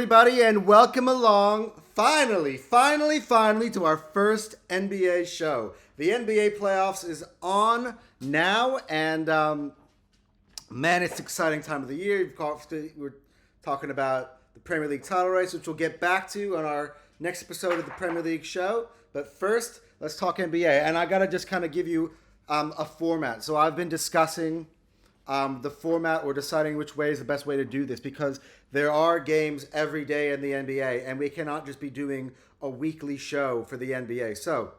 everybody, and welcome along, finally, to our first NBA show. The NBA playoffs is on now, and man, it's an exciting time of the year. We're talking about the Premier League title race, which we'll get back to on our next episode of the Premier League show. But first, let's talk NBA, and I gotta just kind of give you a format. So I've been discussing the format or deciding which way is the best way to do this, because there are games every day in the NBA, and we cannot just be doing a weekly show for the NBA. So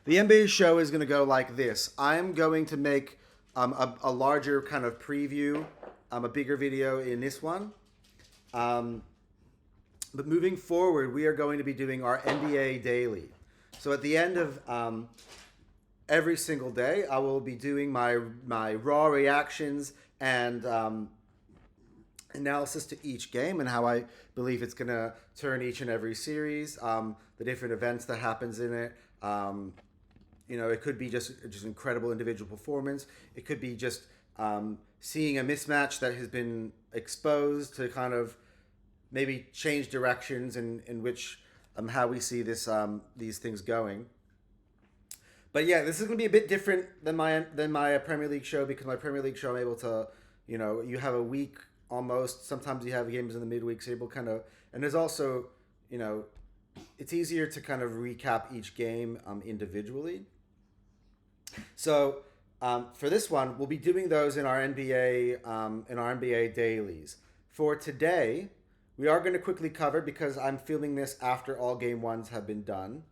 the NBA show is going to go like this. I'm going to make a larger kind of preview, a bigger video in this one. But moving forward, we are going to be doing our NBA Daily. So at the end of every single day, I will be doing my raw reactions and analysis to each game and how I believe it's going to turn each and every series, the different events that happens in it. It could be just incredible individual performance. It could be just seeing a mismatch that has been exposed to kind of maybe change directions in which how we see these things going. But yeah, this is going to be a bit different than my Premier League show, because my Premier League show I'm able to, you have a week almost. Sometimes you have games in the midweek, so you're able kind of, and there's also, it's easier to kind of recap each game individually. So for this one, we'll be doing those in our NBA dailies. For today, we are going to quickly cover, because I'm filming this after all game ones have been done.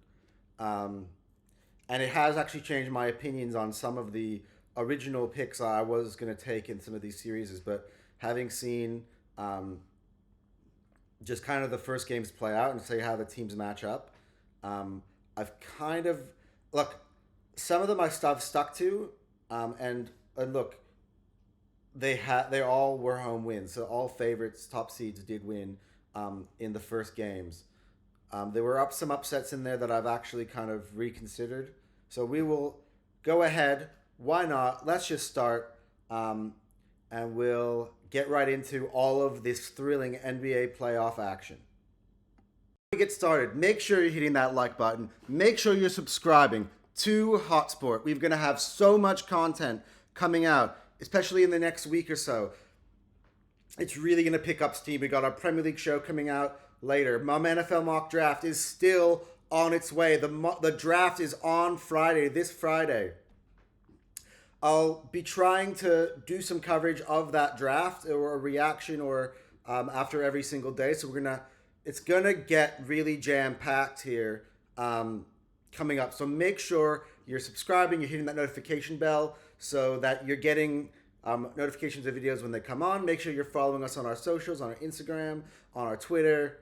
And it has actually changed my opinions on some of the original picks I was going to take in some of these series. But having seen just kind of the first games play out and say how the teams match up, I've kind of... Look, some of them I stuck to, and look, they all were home wins. So all favorites, top seeds did win in the first games. There were some upsets in there that I've actually kind of reconsidered. So we will go ahead. Why not? Let's just start, and we'll get right into all of this thrilling NBA playoff action. Before we get started, make sure you're hitting that like button. Make sure you're subscribing to Hotsport. We're going to have so much content coming out, especially in the next week or so. It's really going to pick up steam. We got our Premier League show coming out later. My NFL mock draft is still on its way. The draft is on Friday, this Friday. I'll be trying to do some coverage of that draft or a reaction or after every single day. So it's gonna get really jam-packed here coming up. So make sure you're subscribing, you're hitting that notification bell so that you're getting notifications of videos when they come on. Make sure you're following us on our socials, on our Instagram, on our Twitter,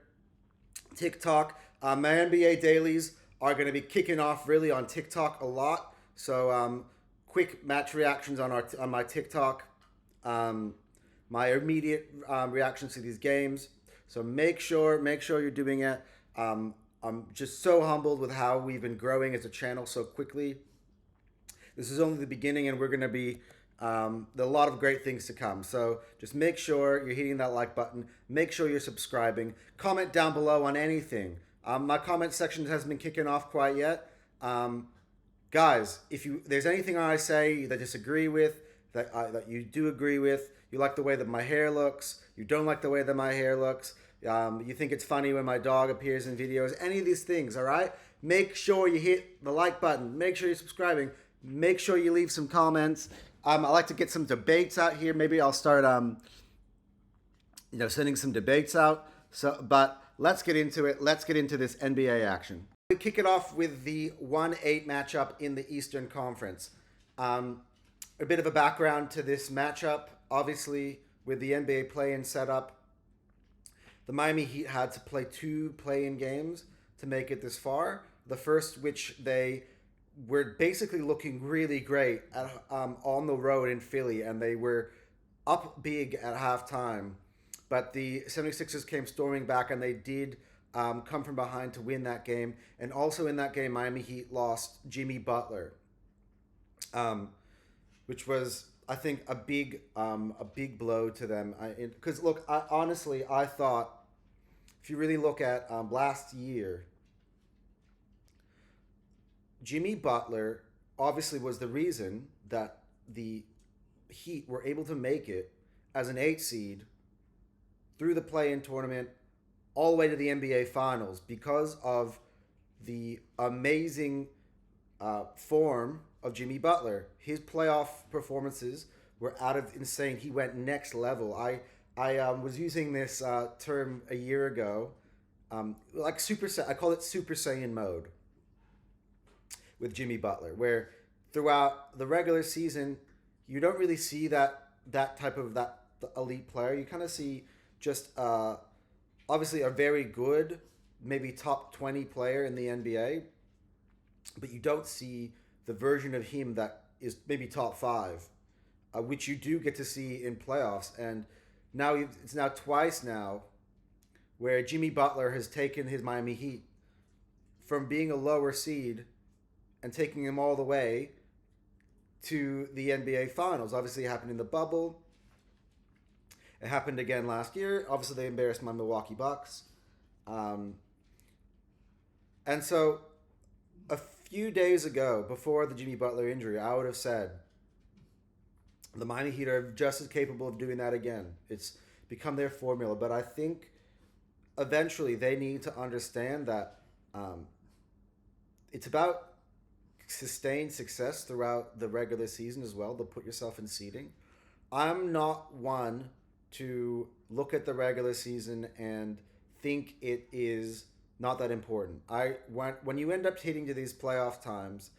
TikTok. My NBA dailies are going to be kicking off really on TikTok a lot. So quick match reactions on my TikTok, my immediate reactions to these games. So make sure you're doing it. I'm just so humbled with how we've been growing as a channel so quickly. This is only the beginning, and we're going to be there are a lot of great things to come. So just make sure you're hitting that like button. Make sure you're subscribing. Comment down below on anything. My comment section hasn't been kicking off quite yet. Guys, if there's anything I say you disagree with, that you do agree with, you like the way that my hair looks, you don't like the way that my hair looks, you think it's funny when my dog appears in videos, any of these things, all right? Make sure you hit the like button. Make sure you're subscribing. Make sure you leave some comments. I like to get some debates out here. Maybe I'll start, sending some debates out. But let's get into it. Let's get into this NBA action. We kick it off with the 1-8 matchup in the Eastern Conference. A bit of a background to this matchup. Obviously, with the NBA play-in setup, the Miami Heat had to play 2 play-in games to make it this far. The first, which they were basically looking really great on the road in Philly, and they were up big at halftime. But the 76ers came storming back, and they did come from behind to win that game. And also in that game, Miami Heat lost Jimmy Butler, which was, I think, a big blow to them. Because look, I thought if you really look at last year, Jimmy Butler obviously was the reason that the Heat were able to make it as an 8 seed through the play-in tournament all the way to the NBA Finals because of the amazing form of Jimmy Butler. His playoff performances were out of insane. He went next level. I was using this term a year ago, like I call it Super Saiyan mode with Jimmy Butler, where throughout the regular season you don't really see that type of that elite player. You kind of see just obviously a very good, maybe top 20 player in the NBA, but you don't see the version of him that is maybe top 5, which you do get to see in playoffs. And now it's now twice now where Jimmy Butler has taken his Miami Heat from being a lower seed and taking them all the way to the NBA Finals. Obviously, it happened in the bubble. It happened again last year. Obviously, they embarrassed my Milwaukee Bucks. And so, a few days ago, before the Jimmy Butler injury, I would have said the Miami Heat are just as capable of doing that again. It's become their formula. But I think eventually they need to understand that it's about sustained success throughout the regular season as well, to put yourself in seeding. I'm not one to look at the regular season and think it is not that important. When you end up hitting to these playoff times,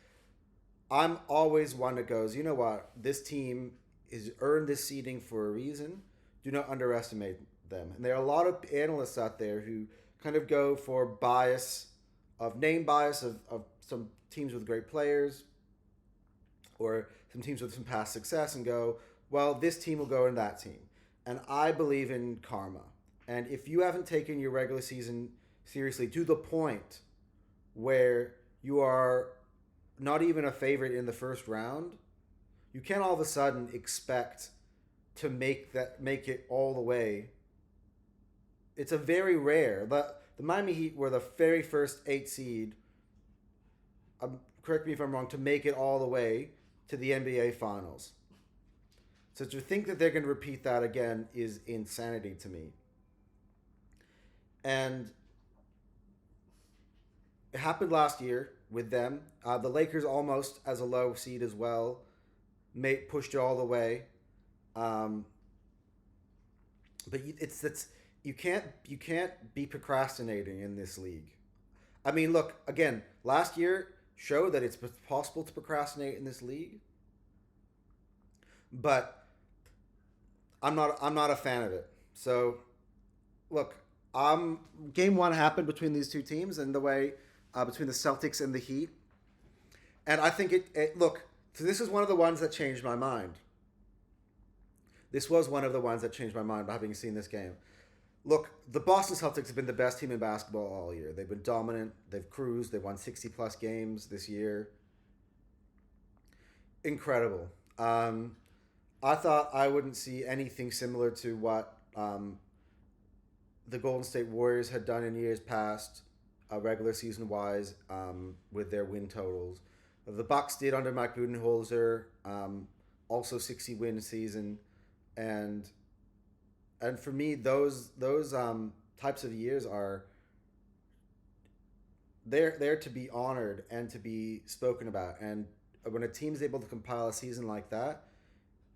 I'm always one that goes, you know what, this team is earned this seeding for a reason. Do not underestimate them. And there are a lot of analysts out there who kind of go for name bias of some teams with great players or some teams with some past success and go, well, this team will go in that team. And I believe in karma. And if you haven't taken your regular season seriously to the point where you are not even a favorite in the first round, you can't all of a sudden expect to make it all the way. It's a very rare. The Miami Heat were the very first 8 seed, correct me if I'm wrong, to make it all the way to the NBA Finals. So to think that they're going to repeat that again is insanity to me. And it happened last year with them. The Lakers almost as a low seed as well, pushed it all the way. But you can't be procrastinating in this league. I mean, look, again, last year showed that it's possible to procrastinate in this league. But I'm not a fan of it. So, look, game 1 happened between these two teams, and the way between the Celtics and the Heat, and I think look. So this is one of the ones that changed my mind. This was one of the ones that changed my mind by having seen this game. Look, the Boston Celtics have been the best team in basketball all year. They've been dominant. They've cruised. They've won 60-plus games this year. Incredible. I thought I wouldn't see anything similar to what the Golden State Warriors had done in years past, regular season-wise, with their win totals. The Bucks did under Mike Budenholzer, also 60-win season, and for me, those types of years are they're to be honored and to be spoken about. And when a team is able to compile a season like that,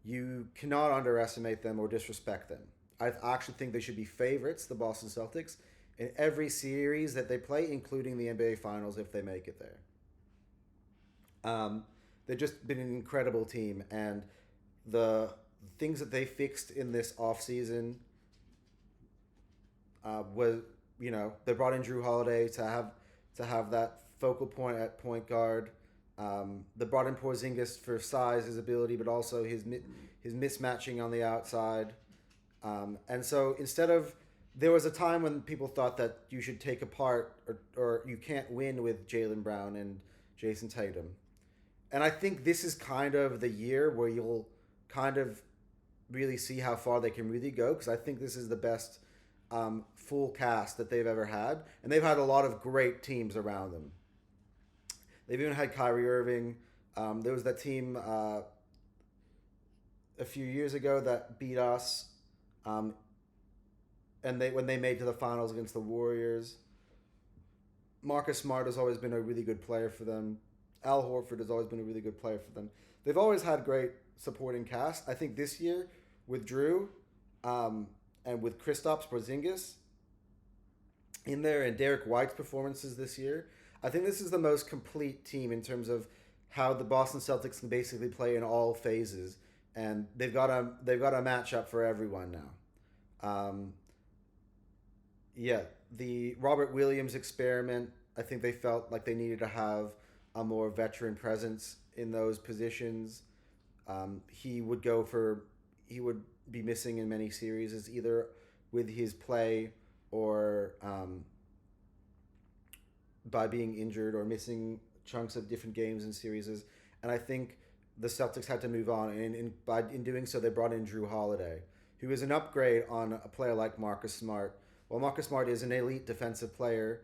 you cannot underestimate them or disrespect them. I actually think they should be favorites, the Boston Celtics, in every series that they play, including the NBA Finals if they make it there. They've just been an incredible team, and the things that they fixed in this offseason was, they brought in Drew Holiday to have that focal point at point guard. They brought in Porzingis for size, his ability, but also his mismatching on the outside. And so there was a time when people thought that you should take apart or you can't win with Jaylen Brown and Jason Tatum. And I think this is kind of the year where you'll kind of really see how far they can really go, because I think this is the best full cast that they've ever had, and they've had a lot of great teams around them. They've even had Kyrie Irving. There was that team a few years ago that beat us, um, and when they made to the finals against the Warriors. Marcus Smart has always been a really good player for them. Al Horford has always been a really good player for them. They've always had great supporting cast. I think this year with Drew and with Kristaps Porzingis in there and Derek White's performances this year, I think this is the most complete team in terms of how the Boston Celtics can basically play in all phases, and they've got a matchup for everyone now. Yeah, the Robert Williams experiment, I think they felt like they needed to have a more veteran presence in those positions. He would be missing in many series, either with his play or by being injured or missing chunks of different games and series. And I think the Celtics had to move on. And in doing so, they brought in Drew Holiday, who is an upgrade on a player like Marcus Smart. Well, Marcus Smart is an elite defensive player.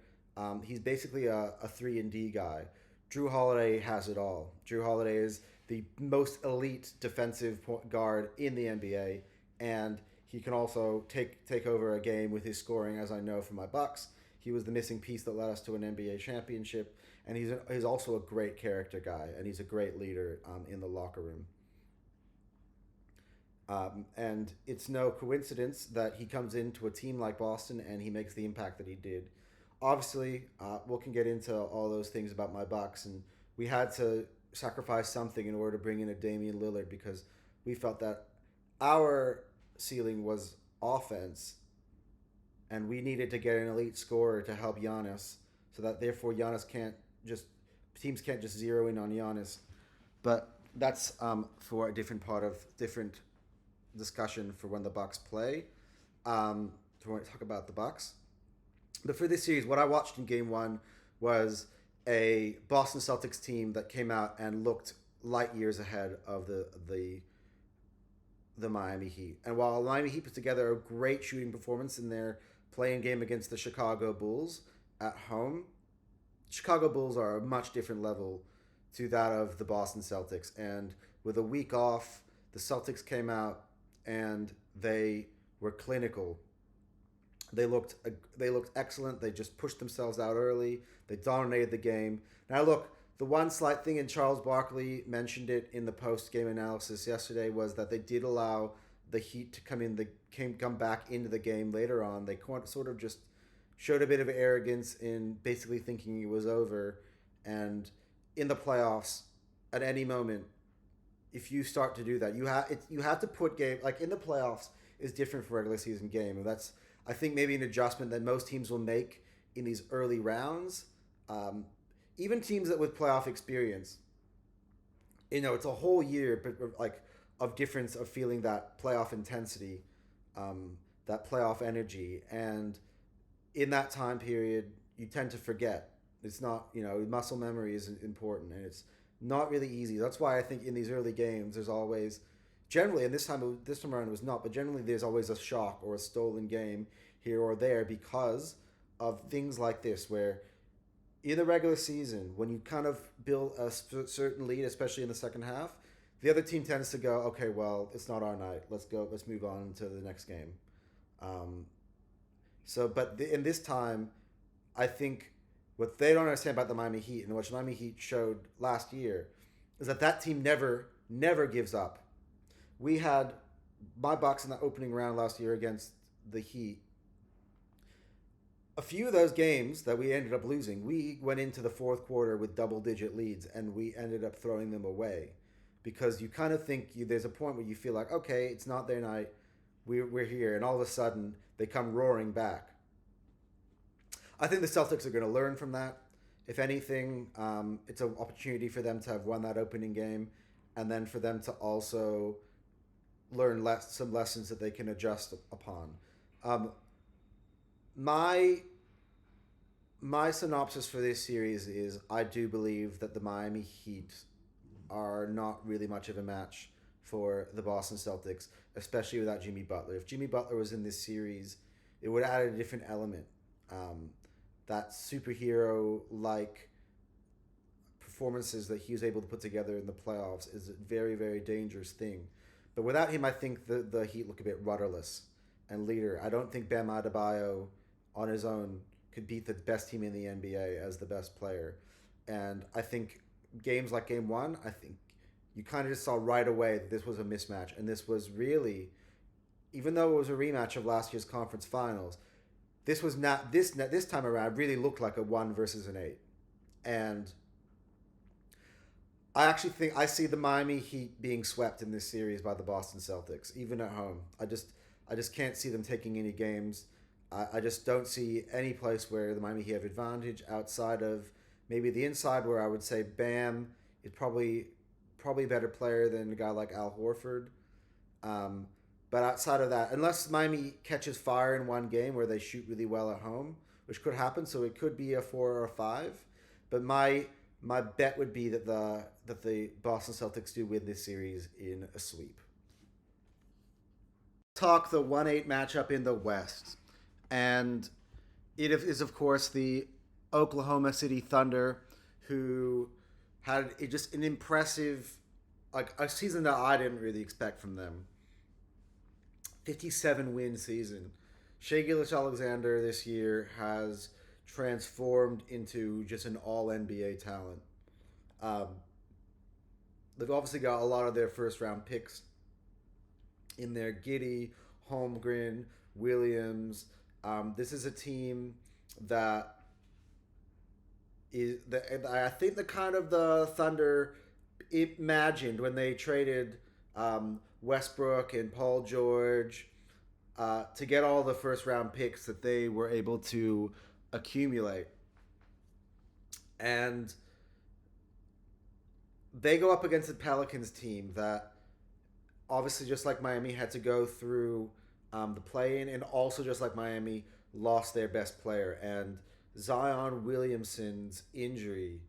He's basically a 3-and-D guy. Drew Holiday has it all. Drew Holiday is the most elite defensive guard in the NBA, and he can also take over a game with his scoring, as I know from my Bucks. He was the missing piece that led us to an NBA championship, and he's also a great character guy, and he's a great leader in the locker room. And it's no coincidence that he comes into a team like Boston and he makes the impact that he did. Obviously, we can get into all those things about my Bucks, and we had to sacrifice something in order to bring in a Damian Lillard because we felt that our ceiling was offense, and we needed to get an elite scorer to help Giannis, so that therefore teams can't just zero in on Giannis. But that's for a different discussion for when the Bucks play. To talk about the Bucks. But for this series, what I watched in Game 1 was a Boston Celtics team that came out and looked light years ahead of the Miami Heat. And while Miami Heat put together a great shooting performance in their playing game against the Chicago Bulls at home, Chicago Bulls are a much different level to that of the Boston Celtics. And with a week off, the Celtics came out and they were clinical. They looked excellent. They just pushed themselves out early. They dominated the game. Now, look, the one slight thing, and Charles Barkley mentioned it in the post-game analysis yesterday, was that they did allow the Heat to come back into the game later on. They sort of just showed a bit of arrogance in basically thinking it was over. And in the playoffs, at any moment, if you start to do that, you have to put game, like in the playoffs is different from regular season game, and that's, I think, maybe an adjustment that most teams will make in these early rounds. Even teams that with playoff experience, it's a whole year, but like of difference of feeling that playoff intensity, that playoff energy, and in that time period, you tend to forget. It's not, muscle memory is important, and it's not really easy. That's why I think in these early games, there's always, generally, and this time around it was not, but generally there's always a shock or a stolen game here or there because of things like this, where in the regular season, when you kind of build a certain lead, especially in the second half, the other team tends to go, okay, well, it's not our night. Let's move on to the next game. In this time, I think what they don't understand about the Miami Heat, and what the Miami Heat showed last year, is that team never gives up. We had my Bucks in the opening round last year against the Heat. A few of those games that we ended up losing, we went into the fourth quarter with double-digit leads, and we ended up throwing them away. Because you kind of think there's a point where you feel like, okay, it's not their night, we're here, and all of a sudden, they come roaring back. I think the Celtics are going to learn from that. If anything, it's an opportunity for them to have won that opening game, and then for them to also learn some lessons that they can adjust upon. My synopsis for this series is I do believe that the Miami Heat are not really much of a match for the Boston Celtics, especially without Jimmy Butler. If Jimmy Butler was in this series, it would add a different element. Um, that superhero like performances that he was able to put together in the playoffs is a very, very dangerous thing. But without him, I think the Heat look a bit rudderless and leader. I don't think Bam Adebayo on his own could beat the best team in the NBA as the best player. And I think games like game one, I think you kind of just saw right away that this was a mismatch. And this was really, even though it was a rematch of last year's conference finals, this was not, this time around really looked like a 1 versus an 8. And I actually think I see the Miami Heat being swept in this series by the Boston Celtics, even at home. I just can't see them taking any games. I just don't see any place where the Miami Heat have advantage outside of maybe the inside, where I would say Bam is probably a better player than a guy like Al Horford. Um, but outside of that, unless Miami catches fire in one game where they shoot really well at home, which could happen, so it could be a 4 or a 5. But my bet would be that the Boston Celtics do win this series in a sweep. Talk the 1-8 matchup in the West, and it is of course the Oklahoma City Thunder, who had just an impressive, like a season that I didn't really expect from them. 57 win season. Shai Gilgeous-Alexander this year has transformed into just an all NBA talent. Um, they've obviously got a lot of their first round picks in there: Giddy, Holmgren, Williams. This is a team that I think the kind of the Thunder imagined when they traded Westbrook and Paul George to get all the first round picks that they were able to accumulate. And they go up against the Pelicans team that obviously, just like Miami, had to go through the play-in, and also just like Miami, lost their best player. And Zion Williamson's injury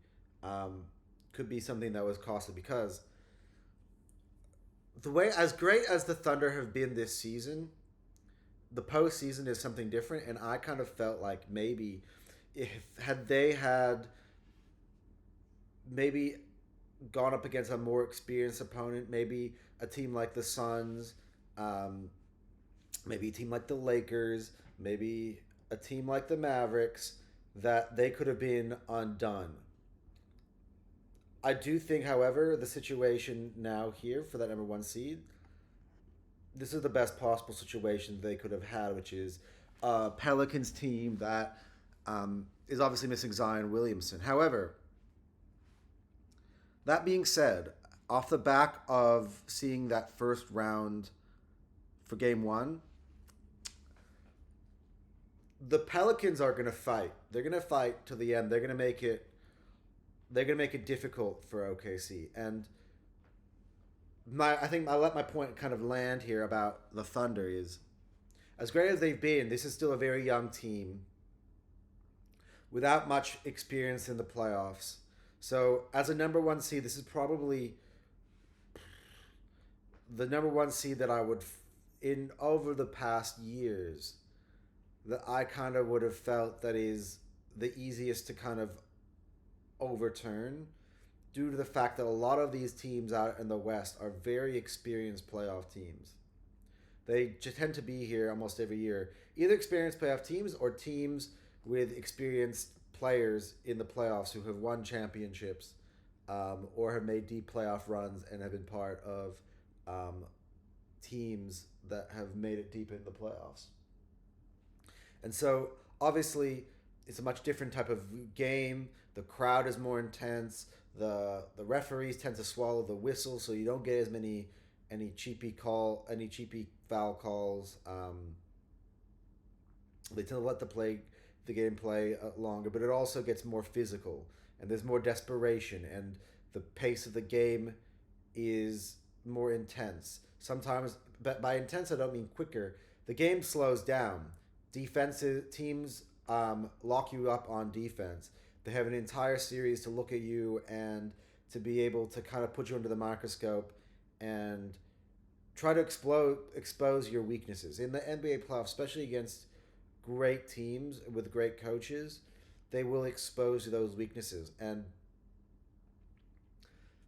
could be something that was costly, because the way, as great as the Thunder have been this season, the postseason is something different. And I kind of felt like maybe if had they had maybe gone up against a more experienced opponent, maybe a team like the Suns, maybe a team like the Lakers, maybe a team like the Mavericks, that they could have been undone. I do think, however, the situation now here for that number one seed, this is the best possible situation they could have had, which is a Pelicans team that is obviously missing Zion Williamson. However, that being said, off the back of seeing that first round for game one, the Pelicans are going to fight. They're going to fight to the end. They're going to make it. They're going to make it difficult for OKC. And I think I let my point kind of land here about the Thunder is, as great as they've been, this is still a very young team without much experience in the playoffs. So as a number one seed, this is probably the number one seed that I would, in over the past years, that I kind of would have felt that is the easiest to kind of overturn, due to the fact that a lot of these teams out in the West are very experienced playoff teams. They just tend to be here almost every year. Either experienced playoff teams or teams with experienced players in the playoffs who have won championships or have made deep playoff runs and have been part of teams that have made it deep in the playoffs. And so, obviously, it's a much different type of game. The crowd is more intense. The referees tend to swallow the whistle, so you don't get as many any cheapy foul calls. They tend to let the game play longer, but it also gets more physical, and there's more desperation, and the pace of the game is more intense. Sometimes, but by intense I don't mean quicker. The game slows down. Defensive teams lock you up on defense. They have an entire series to look at you and to be able to kind of put you under the microscope and try to expose your weaknesses. In the NBA playoffs, especially against great teams with great coaches, they will expose those weaknesses, and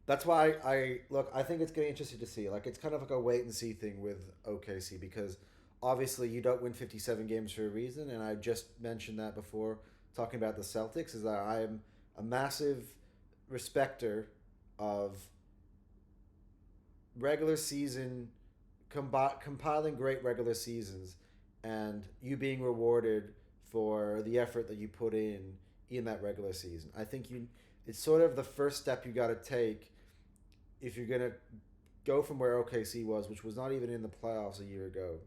that's why I look. I think it's going to be interesting to see. Like it's kind of like a wait and see thing with OKC because obviously you don't win 57 games for a reason, and I just mentioned that before talking about the Celtics. Is that I am a massive respecter of regular season compiling great regular seasons and you being rewarded for the effort that you put in that regular season. I think you it's sort of the first step you got to take if you're going to go from where OKC was, which was not even in the playoffs a year ago,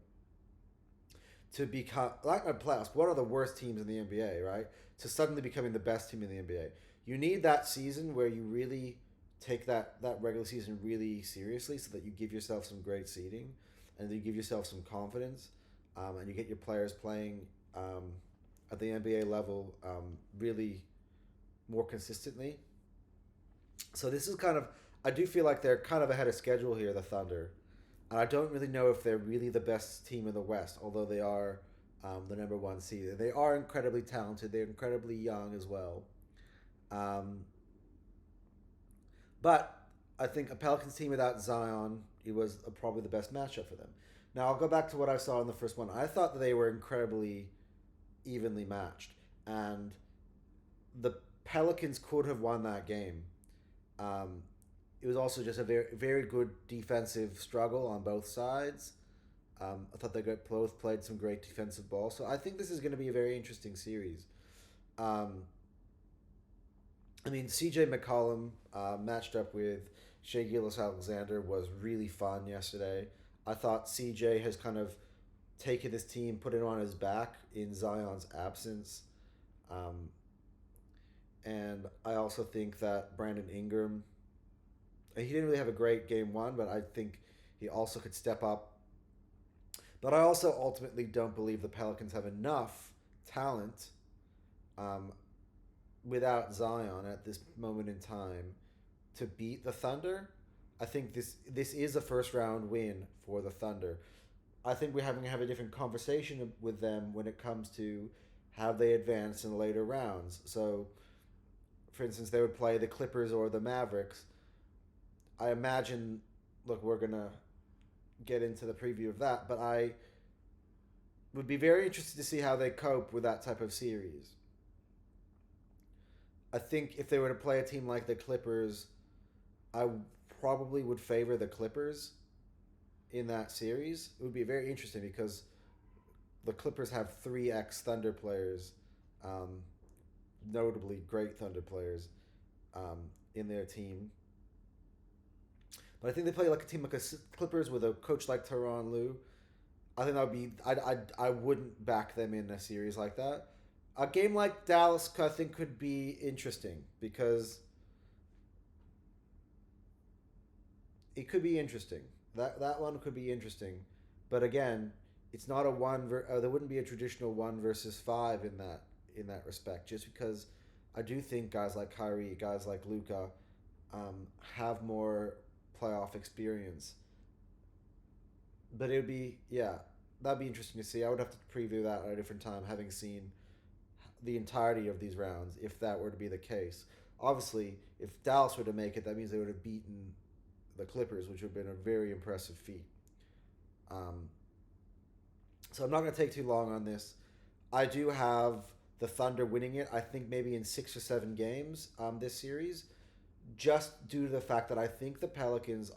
to become like the playoffs, one of the worst teams in the NBA, right? To suddenly becoming the best team in the NBA. You need that season where you really take that regular season really seriously so that you give yourself some great seeding and you give yourself some confidence and you get your players playing at the NBA level really more consistently. So this is kind of, I do feel like they're kind of ahead of schedule here, the Thunder. And I don't really know if they're really the best team in the West, although they are the number one seed. They are incredibly talented. They're incredibly young as well. Um, but I think a Pelicans team without Zion, it was probably the best matchup for them. Now I'll go back to what I saw in the first one. I thought that they were incredibly evenly matched, and the Pelicans could have won that game. Um, it was also just a very very good defensive struggle on both sides. I thought they both played some great defensive ball, so I think this is going to be a very interesting series. Um, I mean, CJ McCollum matched up with Shea Gilgeous-Alexander was really fun yesterday. I thought CJ has kind of taken his team, put it on his back in Zion's absence. Um, and I also think that Brandon Ingram, he didn't really have a great game one, but I think he also could step up. But I also ultimately don't believe the Pelicans have enough talent um, without Zion at this moment in time to beat the Thunder. I think this is a first round win for the Thunder. I think we're having to have a different conversation with them when it comes to how they advance in later rounds. So, for instance, they would play the Clippers or the Mavericks. I imagine, look, we're going to get into the preview of that, but I would be very interested to see how they cope with that type of series. I think if they were to play a team like the Clippers, I probably would favor the Clippers in that series. It would be very interesting because the Clippers have three ex-Thunder players, notably great Thunder players, in their team. But I think they play like a team like a Clippers with a coach like Tyronn Lue. I think that would be. I wouldn't back them in a series like that. A game like Dallas, I think, could be interesting because it could be interesting. That one could be interesting, but again, it's not a one. There wouldn't be a traditional 1 versus 5 in that respect. Just because I do think guys like Kyrie, guys like Luka, have more playoff experience. But it would be that'd be interesting to see. I would have to preview that at a different time, having seen the entirety of these rounds. If that were to be the case, obviously, if Dallas were to make it, that means they would have beaten the Clippers, which would have been a very impressive feat. So I'm not going to take too long on this. I do have the Thunder winning it. I think maybe in 6 or 7 games this series, just due to the fact that I think the Pelicans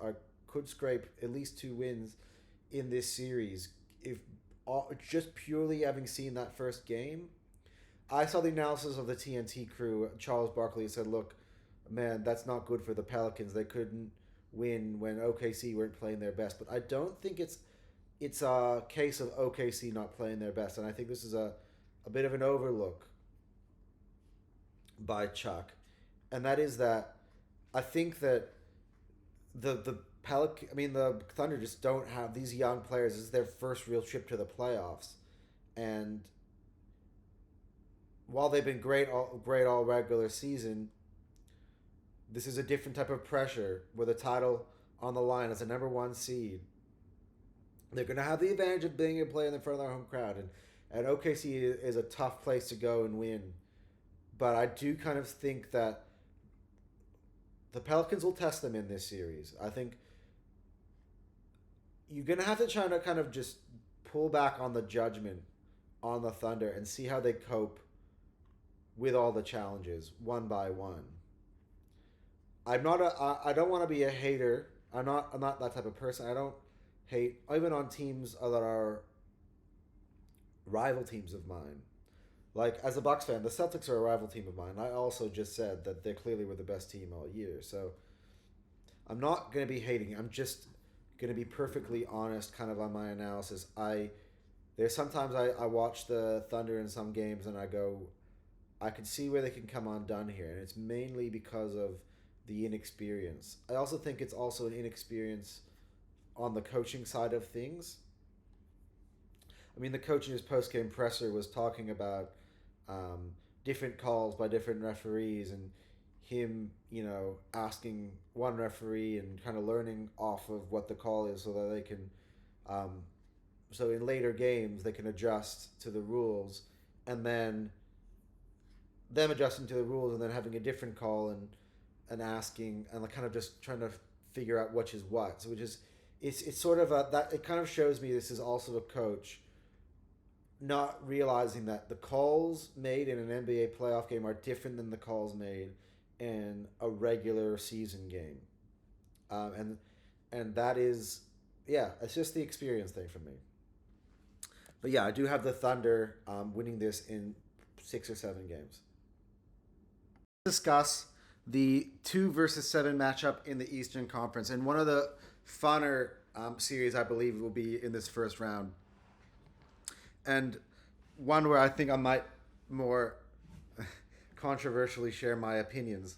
could scrape at least 2 wins in this series. If just purely having seen that first game, I saw the analysis of the TNT crew. Charles Barkley said, "Look, man, that's not good for the Pelicans. They couldn't win when OKC weren't playing their best." But I don't think it's a case of OKC not playing their best, and I think this is a bit of an overlook by Chuck, and that is that I think that the Thunder just don't have these young players. This is their first real trip to the playoffs, and while they've been great all regular season, this is a different type of pressure with a title on the line as a number 1 seed. They're going to have the advantage of being able to play in front of their home crowd, and OKC is a tough place to go and win. But I do kind of think that the Pelicans will test them in this series. I think you're gonna have to try to kind of just pull back on the judgment on the Thunder and see how they cope with all the challenges one by one. I don't want to be a hater. I'm not that type of person. I don't hate even on teams that are rival teams of mine. Like as a Bucks fan, the Celtics are a rival team of mine. I also just said that they clearly were the best team all year. So I'm not going to be hating. I'm just going to be perfectly honest kind of on my analysis. There's sometimes I watch the Thunder in some games and I go, I can see where they can come undone here, and it's mainly because of the inexperience. I also think it's also an inexperience on the coaching side of things. I mean, the coach in his post-game presser was talking about different calls by different referees and him, asking one referee and kind of learning off of what the call is so that they can, so in later games, they can adjust to the rules, and then them adjusting to the rules and then having a different call and asking and kind of just trying to figure out which is what. So it's sort of that it kind of shows me this is also a coach not realizing that the calls made in an NBA playoff game are different than the calls made in a regular season game, and that is it's just the experience thing for me. But yeah, I do have the Thunder winning this in 6 or 7 games. Discuss the 2 versus 7 matchup in the Eastern Conference, and one of the funner series I believe will be in this first round, and one where I think I might more controversially share my opinions.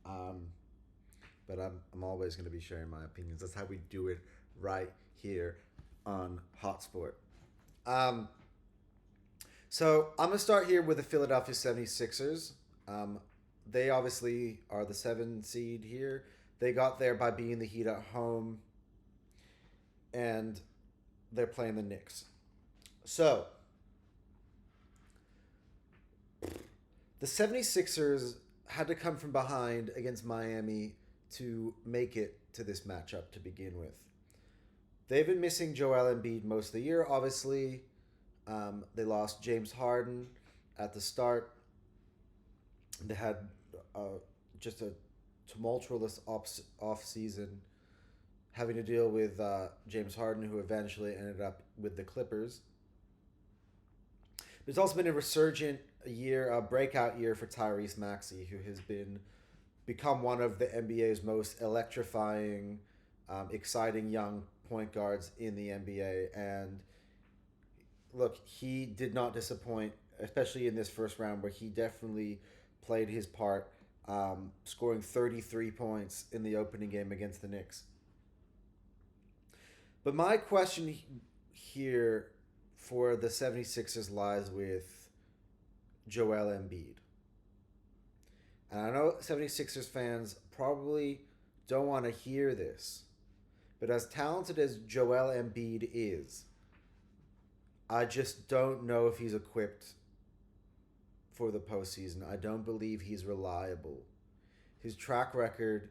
But I'm always going to be sharing my opinions. That's how we do it right here on Hotsport. So I'm going to start here with the Philadelphia 76ers. They obviously are the 7 seed here. They got there by beating the Heat at home, and they're playing the Knicks. So the 76ers had to come from behind against Miami to make it to this matchup to begin with. They've been missing Joel Embiid most of the year, obviously. They lost James Harden at the start. They had just a tumultuous off-season, having to deal with James Harden, who eventually ended up with the Clippers. There's also been a resurgent year, a breakout year for Tyrese Maxey, who has become one of the NBA's most electrifying, exciting young point guards in the NBA. And look, he did not disappoint, especially in this first round, where he definitely played his part, scoring 33 points in the opening game against the Knicks. But my question here for the 76ers lies with Joel Embiid. And I know 76ers fans probably don't want to hear this, but as talented as Joel Embiid is, I just don't know if he's equipped for the postseason. I don't believe he's reliable. His track record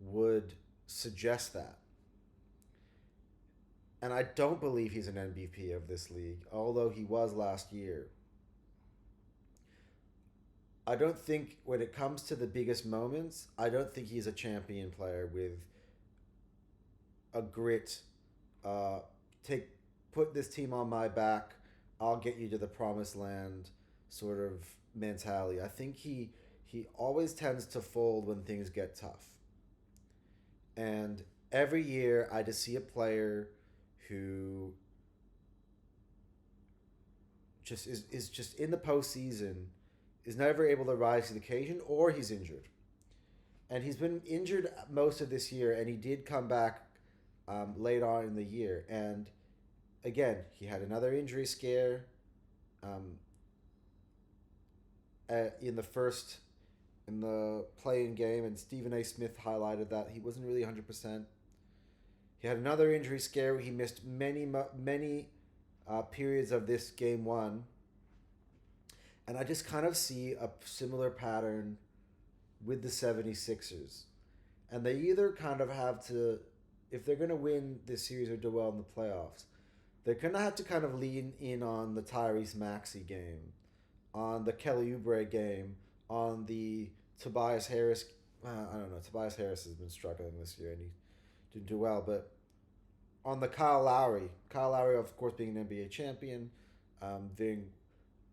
would suggest that. And I don't believe he's an MVP of this league, although he was last year. I don't think when it comes to the biggest moments, I don't think he's a champion player with a grit, put this team on my back, I'll get you to the promised land sort of mentality. I think he always tends to fold when things get tough. And every year I just see a player who just is just in the postseason, is never able to rise to the occasion, or he's injured. And he's been injured most of this year, and he did come back late on in the year. And again, he had another injury scare in the play-in game, and Stephen A. Smith highlighted that he wasn't really 100%. He had another injury scare where he missed many periods of this game one, and I just kind of see a similar pattern with the 76ers. And they either kind of have to, if they're going to win this series or do well in the playoffs, they're going to have to kind of lean in on the Tyrese Maxey game, on the Kelly Oubre game, on the Tobias Harris. I don't know. Tobias Harris has been struggling this year and he didn't do well, but on the Kyle Lowry. Kyle Lowry, of course, being an NBA champion, being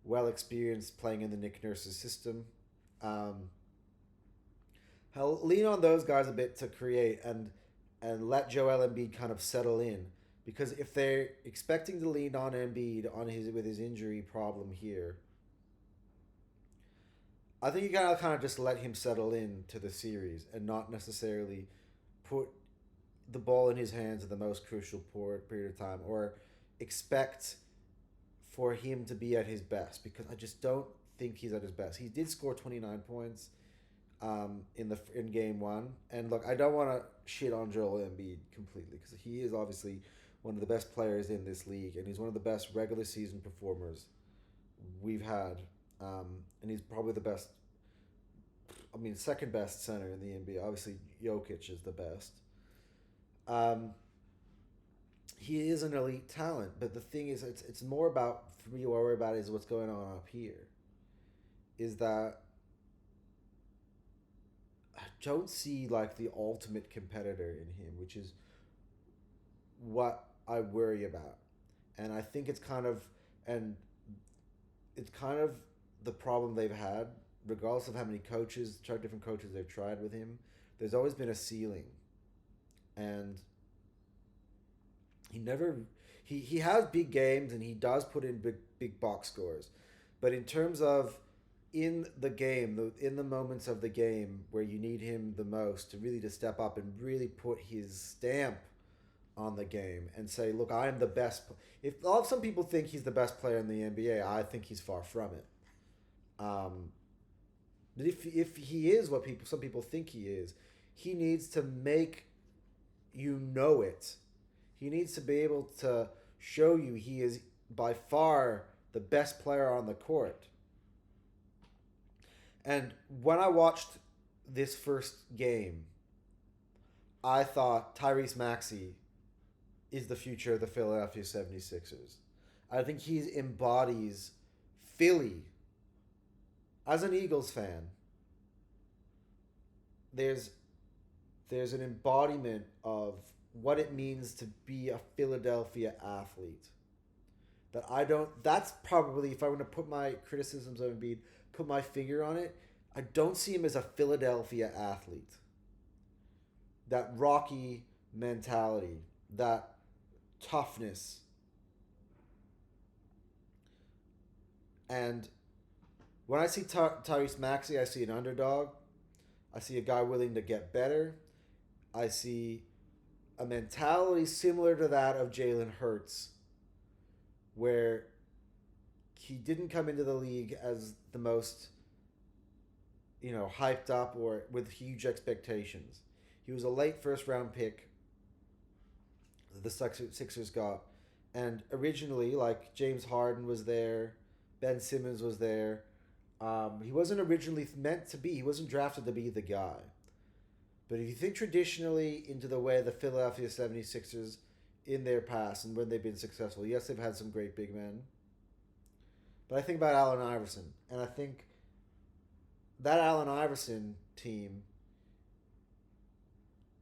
well experienced playing in the Nick Nurse's system. I'll lean on those guys a bit to create and let Joel Embiid kind of settle in. Because if they're expecting to lean on Embiid on his with his injury problem here, I think you gotta kind of just let him settle in to the series and not necessarily put the ball in his hands at the most crucial period of time or expect for him to be at his best, because I just don't think he's at his best. He did score 29 points in game one, and look, I don't want to shit on Joel Embiid completely because he is obviously one of the best players in this league, and he's one of the best regular season performers we've had, and he's probably the best. I mean, second best center in the NBA. Obviously, Jokic is the best. He is an elite talent, but the thing is, it's more about, for me, what I worry about is what's going on up here. Is that I don't see like the ultimate competitor in him, which is what I worry about, and I think and it's kind of the problem they've had, regardless of how many different coaches they've tried with him. There's always been a ceiling, and he has big games and he does put in big box scores, but in terms of in the game, in the moments of the game where you need him the most to step up and really put his stamp on the game and say, look, I am the best. If some people think he's the best player in the NBA, I think he's far from it. But if he is what some people think he is, he needs to make you know it. He needs to be able to show you he is by far the best player on the court. And when I watched this first game, I thought Tyrese Maxey is the future of the Philadelphia 76ers. I think he embodies Philly. As an Eagles fan, there's an embodiment of what it means to be a Philadelphia athlete. That's probably, if I want to put my criticisms of Embiid, put my finger on it, I don't see him as a Philadelphia athlete. That Rocky mentality, that toughness. And when I see Tyrese Maxey, I see an underdog. I see a guy willing to get better. I see a mentality similar to that of Jalen Hurts, where he didn't come into the league as the most, hyped up or with huge expectations. He was a late first round pick the Sixers got. And originally, like, James Harden was there, Ben Simmons was there. He wasn't originally meant to be. He wasn't drafted to be the guy. But if you think traditionally into the way the Philadelphia 76ers in their past and when they've been successful, yes, they've had some great big men. But I think about Allen Iverson, and I think that Allen Iverson team,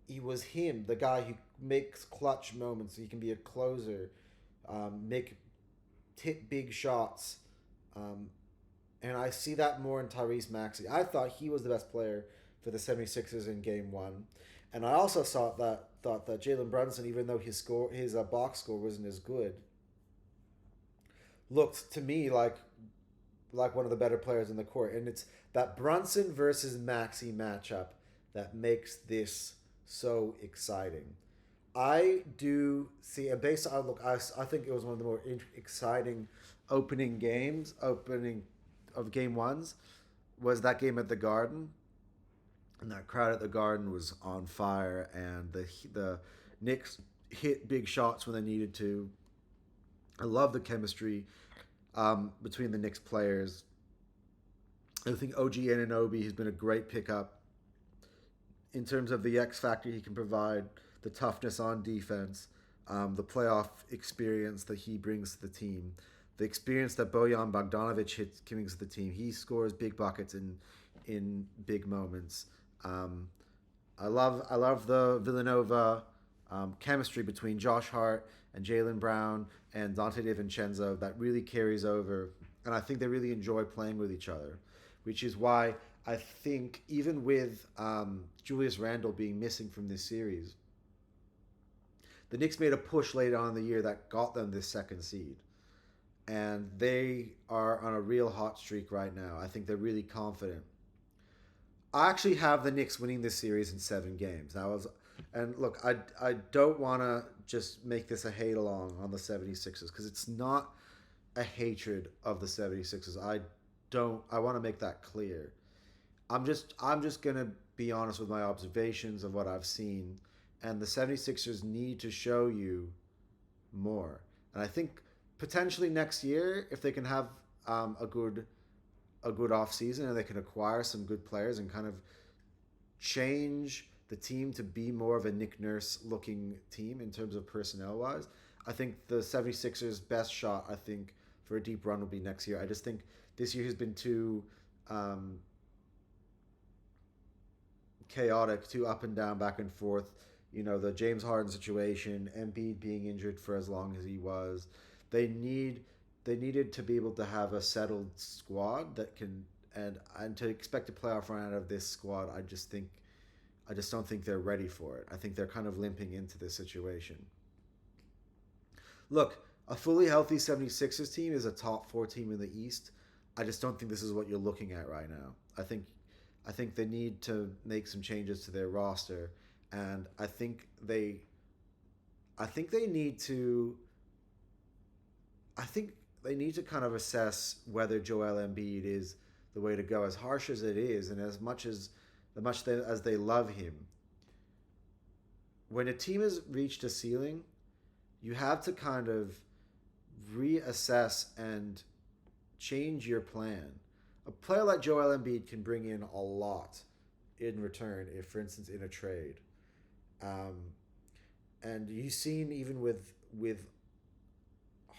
he was him, the guy who makes clutch moments. He can be a closer, hit big shots. And I see that more in Tyrese Maxey. I thought he was the best player for the 76ers in game one. And I also thought that Jalen Brunson, even though his box score wasn't as good, looked to me like one of the better players in the court. And it's that Brunson versus Maxey matchup that makes this so exciting. I do see, and based on look, I think it was one of the more exciting opening of game ones was that game at the Garden. And that crowd at the Garden was on fire, and the Knicks hit big shots when they needed to. I love the chemistry between the Knicks players. I think OG Anunoby has been a great pickup in terms of the X factor he can provide, the toughness on defense, the playoff experience that he brings to the team, the experience that Bojan Bogdanovic brings to the team. He scores big buckets in big moments. I love the Villanova chemistry between Josh Hart and Jaylen Brown and Dante DiVincenzo that really carries over, and I think they really enjoy playing with each other, which is why I think even with Julius Randle being missing from this series, the Knicks made a push late on in the year that got them this second seed. And they are on a real hot streak right now. I think they're really confident. I actually have the Knicks winning this series in 7 games. And look, I don't want to just make this a hate along on the 76ers because it's not a hatred of the 76ers. I want to make that clear. I'm just going to be honest with my observations of what I've seen, and the 76ers need to show you more. And I think potentially next year, if they can have a good off season and they can acquire some good players and kind of change the team to be more of a Nick Nurse looking team in terms of personnel wise, I think the 76ers best shot, I think, for a deep run will be next year. I just think this year has been too chaotic, too up and down, back and forth. You know, the James Harden situation, Embiid being injured for as long as he was. They needed to be able to have a settled squad that can and to expect a playoff run out of this squad. I just don't think they're ready for it. I think they're kind of limping into this situation. Look, a fully healthy 76ers team is a top 4 team in the East. I just don't think this is what you're looking at right now. I think they need to make some changes to their roster, and I think they need to kind of assess whether Joel Embiid is the way to go. As harsh as it is, and as much as they love him, when a team has reached a ceiling, you have to kind of reassess and change your plan. A player like Joel Embiid can bring in a lot in return, if, for instance, in a trade. And you've seen even with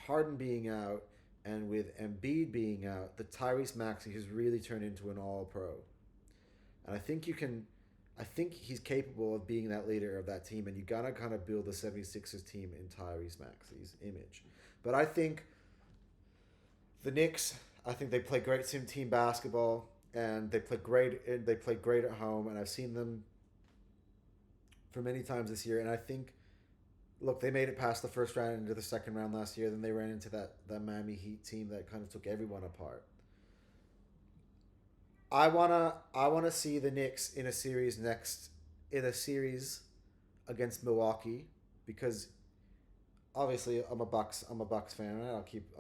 Harden being out and with Embiid being out, the Tyrese Maxey has really turned into an all-pro. And I think he's capable of being that leader of that team, and you got to kind of build the 76ers team in Tyrese Maxey's image. But I think the Knicks, I think they play great team basketball, and they play great. They play great at home, and I've seen them for many times this year. And I think, look, they made it past the first round into the second round last year. Then they ran into that Miami Heat team that kind of took everyone apart. I wanna see the Knicks in a series against Milwaukee, because obviously I'm a Bucks fan, and I'll keep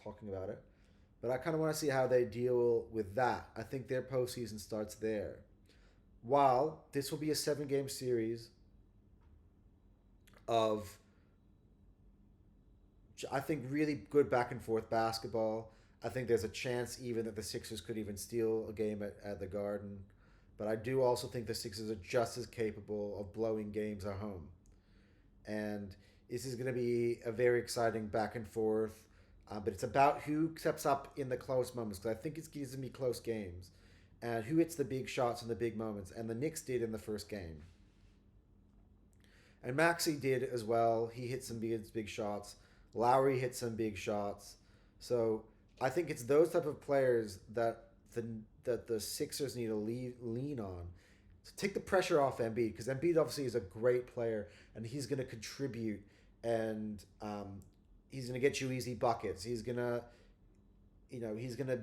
talking about it. But I kind of want to see how they deal with that. I think their postseason starts there. While this will be a 7-game series of, I think, really good back and forth basketball. I think there's a chance even that the Sixers could even steal a game at the Garden. But I do also think the Sixers are just as capable of blowing games at home. And this is going to be a very exciting back and forth. But it's about who steps up in the close moments, because I think it's going to be close games. And who hits the big shots in the big moments. And the Knicks did in the first game. And Maxey did as well. He hit some big shots. Lowry hit some big shots. So I think it's those type of players that the Sixers need to lean on to take the pressure off Embiid, because Embiid obviously is a great player and he's going to contribute, and he's going to get you easy buckets. He's going to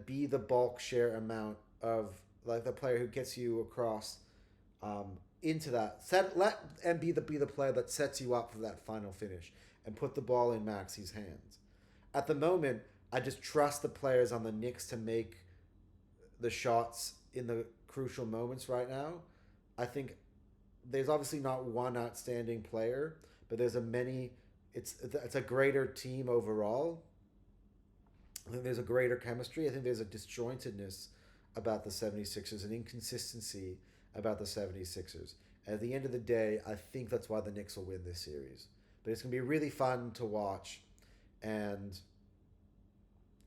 be the bulk share amount of like the player who gets you across into that. Let Embiid be the player that sets you up for that final finish and put the ball in Maxey's hands. At the moment, I just trust the players on the Knicks to make the shots in the crucial moments right now. I think there's obviously not one outstanding player, but there's a many it's a greater team overall. I think there's a greater chemistry. I think there's a disjointedness about the 76ers, an inconsistency about the 76ers. At the end of the day, I think that's why the Knicks will win this series. But it's going to be really fun to watch. And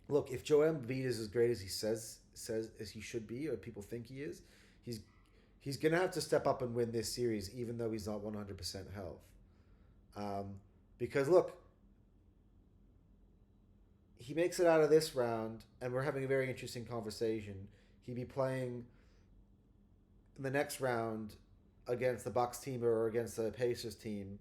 look, if Joel Embiid is as great as he says as he should be, or people think he is, he's he's going to have to step up and win this series, even though he's not 100% health. Because look, he makes it out of this round, and we're having a very interesting conversation. He'd be playing in the next round against the Bucks team or against the Pacers team.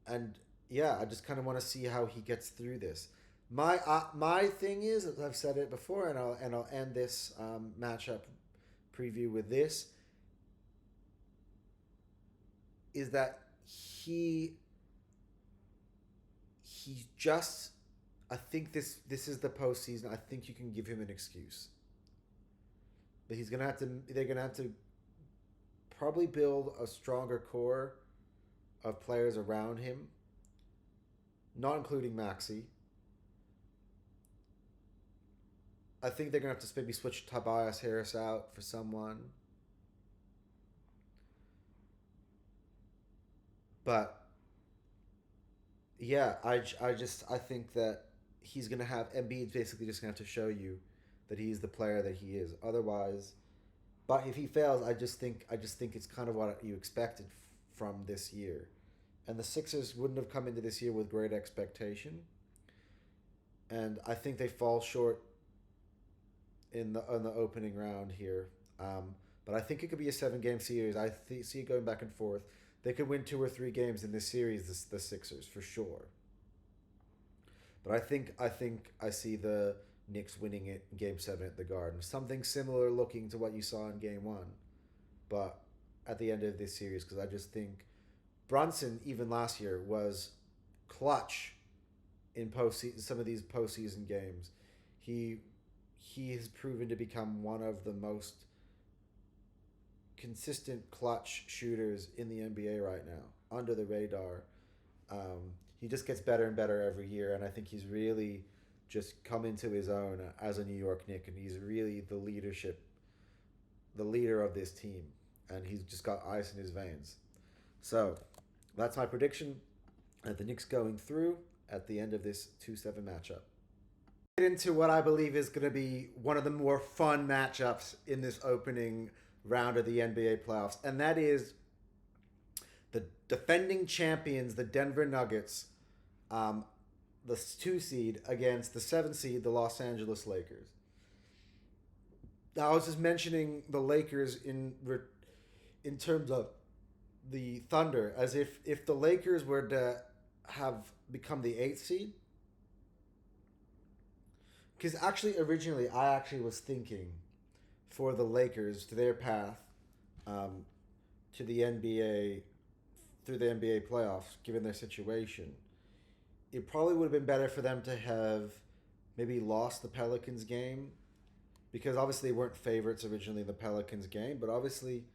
And yeah, I just kind of want to see how he gets through this. My thing is, as I've said it before, and I'll end this matchup preview with this, is that he just, I think this is the postseason. I think you can give him an excuse, but they're gonna have to probably build a stronger core of players around him, not including Maxey. I think they're gonna have to maybe switch Tobias Harris out for someone. But yeah, I think that he's gonna have Embiid's basically just gonna have to show you that he's the player that he is. Otherwise, but if he fails, I just think it's kind of what you expected from this year, and the Sixers wouldn't have come into this year with great expectation, and I think they fall short in the opening round here. But I think it could be a 7-game series. I see it going back and forth. They could win 2 or 3 games in this series, the Sixers, for sure. But I think I see the Knicks winning it in Game 7 at the Garden. Something similar looking to what you saw in Game 1. But at the end of this series, because I just think Brunson, even last year, was clutch in some of these postseason games. He has proven to become one of the most consistent clutch shooters in the NBA right now, under the radar. He just gets better and better every year, and I think he's really just come into his own as a New York Knick, and he's really the leader of this team, and he's just got ice in his veins. So that's my prediction at the Knicks going through at the end of this 2-7 matchup. Get into what I believe is going to be one of the more fun matchups in this opening round of the NBA playoffs, and that is the defending champions, the Denver Nuggets, the 2 seed against the 7 seed, the Los Angeles Lakers. Now, I was just mentioning the Lakers in terms of the Thunder, as if the Lakers were to have become the 8th seed. Because actually, originally, I actually was thinking for the Lakers to their path to the NBA, through the NBA playoffs, given their situation, it probably would have been better for them to have maybe lost the Pelicans game, because obviously they weren't favorites originally in the Pelicans game, but obviously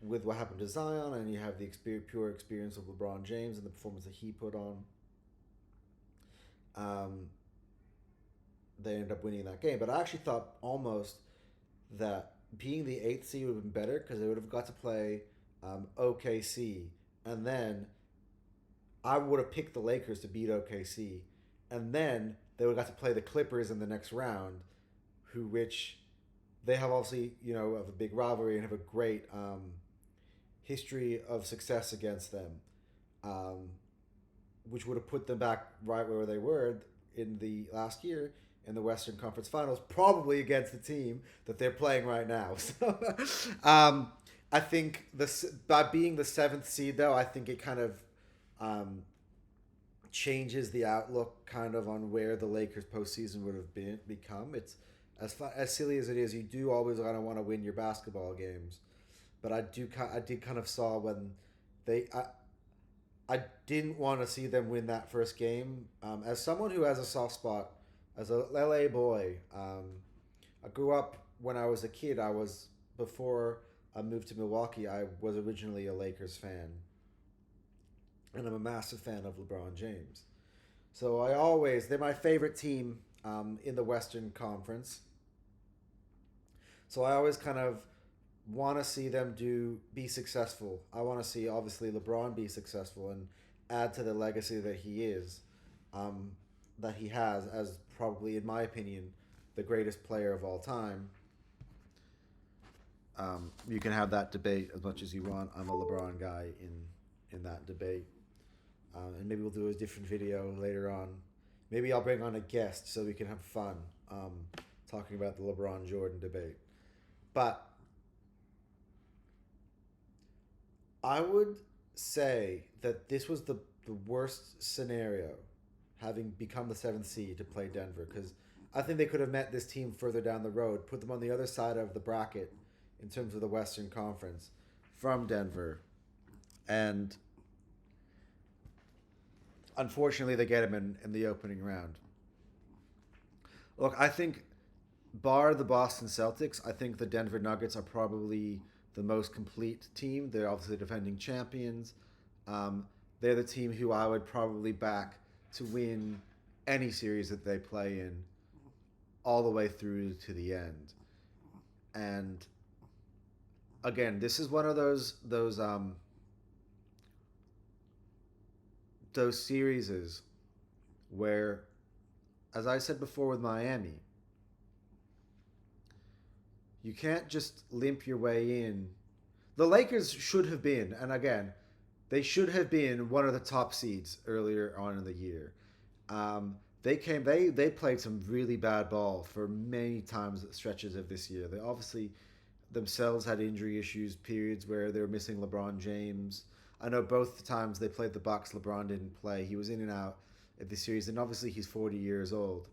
with what happened to Zion, and you have the pure experience of LeBron James and the performance that he put on, they ended up winning that game. But I actually thought almost that being the 8th seed would have been better, because they would have got to play OKC, and then I would have picked the Lakers to beat OKC, and then they would have got to play the Clippers in the next round, which they have obviously, have a big rivalry and have a great history of success against them, which would have put them back right where they were in the last year in the Western Conference Finals, probably against the team that they're playing right now. So I think by being the 7th seed, though, I think it kind of changes the outlook kind of on where the Lakers postseason would have become. It's as silly as it is, you do always kind of want to win your basketball games, but I did kind of saw when I didn't want to see them win that first game. As someone who has a soft spot, as a LA boy, I grew up when I was a kid. Before I moved to Milwaukee, I was originally a Lakers fan. and I'm a massive fan of LeBron James. So they're my favorite team in the Western Conference. So I always kind of want to see them be successful. I want to see obviously LeBron be successful and add to the legacy um, that he has as probably, in my opinion, the greatest player of all time. You can have that debate as much as you want. I'm a LeBron guy in that debate, and maybe we'll do a different video later on. Maybe I'll bring on a guest so we can have fun talking about the LeBron Jordan debate. But I would say that this was the worst scenario, having become the seventh seed to play Denver, because I think they could have met this team further down the road, put them on the other side of the bracket in terms of the Western Conference from Denver. And unfortunately, they get him in the opening round. Look, I think, bar the Boston Celtics, I think the Denver Nuggets are probably the most complete team. They're obviously defending champions. They're the team who I would probably back to win any series that they play in, all the way through to the end. And again, this is one of those series where, as I said before with Miami, you can't just limp your way in. The Lakers should have been, and again, they should have been one of the top seeds earlier on in the year. They played some really bad ball for many times stretches of this year. They obviously themselves had injury issues, periods where they were missing LeBron James. I know both times they played the Bucks, LeBron didn't play. He was in and out of the series, and obviously he's 40 years old,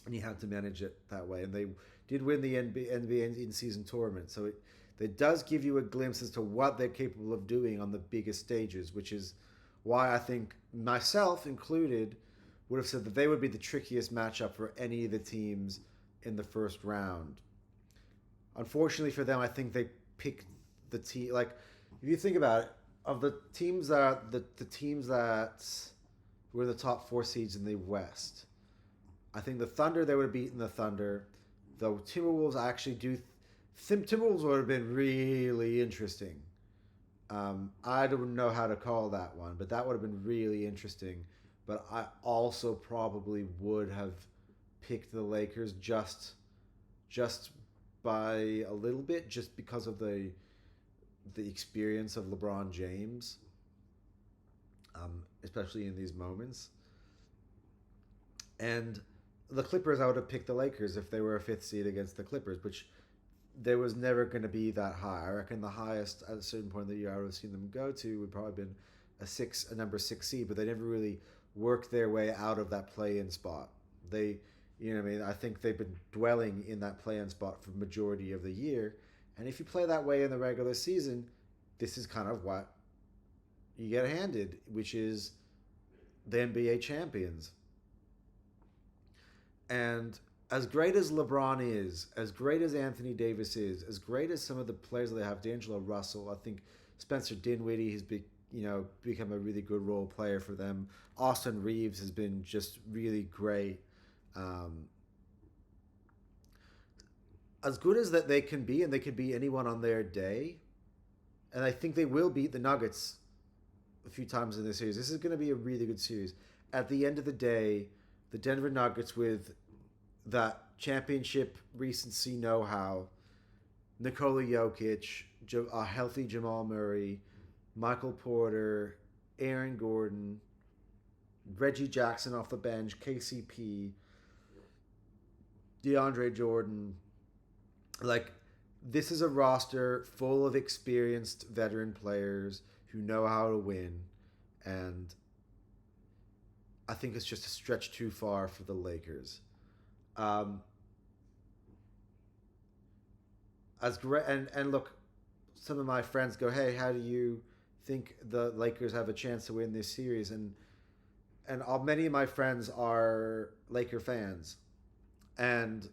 and he had to manage it that way. And they did win the NBA in-season tournament, so it does give you a glimpse as to what they're capable of doing on the biggest stages, which is why I think, myself included, would have said that they would be the trickiest matchup for any of the teams in the first round. Unfortunately for them, I think they picked the team. Like, if you think about it, of the teams that the teams that were the top four seeds in the West, I think the Thunder, they would have beaten the Thunder. The Timberwolves, I actually do. Timberwolves would have been really interesting. I don't know how to call that one, but that would have been really interesting. But I also probably would have picked the Lakers just by a little bit, just because of the experience of LeBron James, especially in these moments. And the Clippers, I would have picked the Lakers if they were a fifth seed against the Clippers, which there was never going to be that high. I reckon the highest at a certain point in the year I would have seen them go to would probably have been a number 6 seed, but they never really worked their way out of that play-in spot. They, you know what I mean? I think they've been dwelling in that play-in spot for the majority of the year. And if you play that way in the regular season, this is kind of what you get handed, which is the NBA champions. And as great as LeBron is, as great as Anthony Davis is, as great as some of the players that they have, D'Angelo Russell, I think Spencer Dinwiddie has become a really good role player for them. Austin Reeves has been just really great. As good as that they can be, and they can beat anyone on their day, and I think they will beat the Nuggets a few times in this series. This is going to be a really good series. At the end of the day, the Denver Nuggets, with that championship recency know-how, Nikola Jokic, a healthy Jamal Murray, Michael Porter, Aaron Gordon, Reggie Jackson off the bench, KCP, DeAndre Jordan. Like, this is a roster full of experienced veteran players who know how to win, and I think it's just a stretch too far for the Lakers. As great, and look, some of my friends go, "Hey, how do you think the Lakers have a chance to win this series?" And many of my friends are Laker fans, and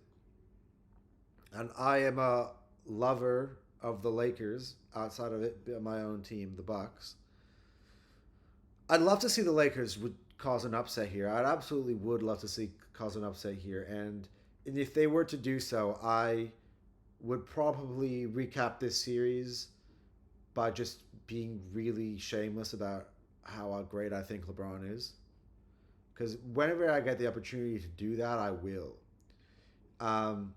I am a lover of the Lakers outside of it, my own team, the Bucks. I'd love to see the Lakers would cause an upset here. I'd absolutely would love to see cause an upset here, and if they were to do so, I would probably recap this series by just being really shameless about how great I think LeBron is. Because whenever I get the opportunity to do that, I will. Um,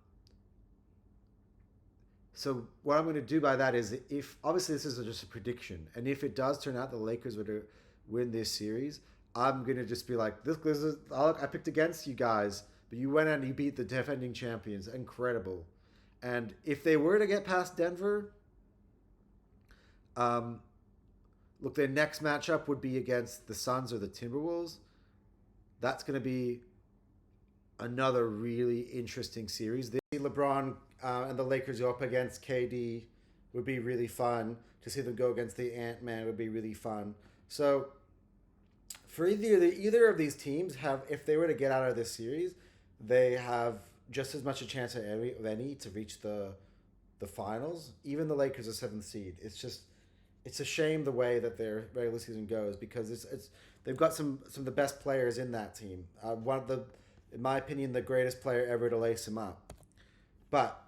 so what I'm going to do by that is, if obviously this is just a prediction, and if it does turn out the Lakers were to win this series, I'm going to just be like, this is, I picked against you guys, but you went out and you beat the defending champions. Incredible. And if they were to get past Denver, um, look, their next matchup would be against the Suns or the Timberwolves. That's going to be another really interesting series. The LeBron and the Lakers go up against KD would be really fun. To see them go against the Ant Man would be really fun. So for either of these teams, have if they were to get out of this series, they have just as much a chance as any to reach the finals. Even the Lakers are seventh seed. It's a shame the way that their regular season goes, because it's they've got some of the best players in that team. One of the, in my opinion, the greatest player ever to lace him up. But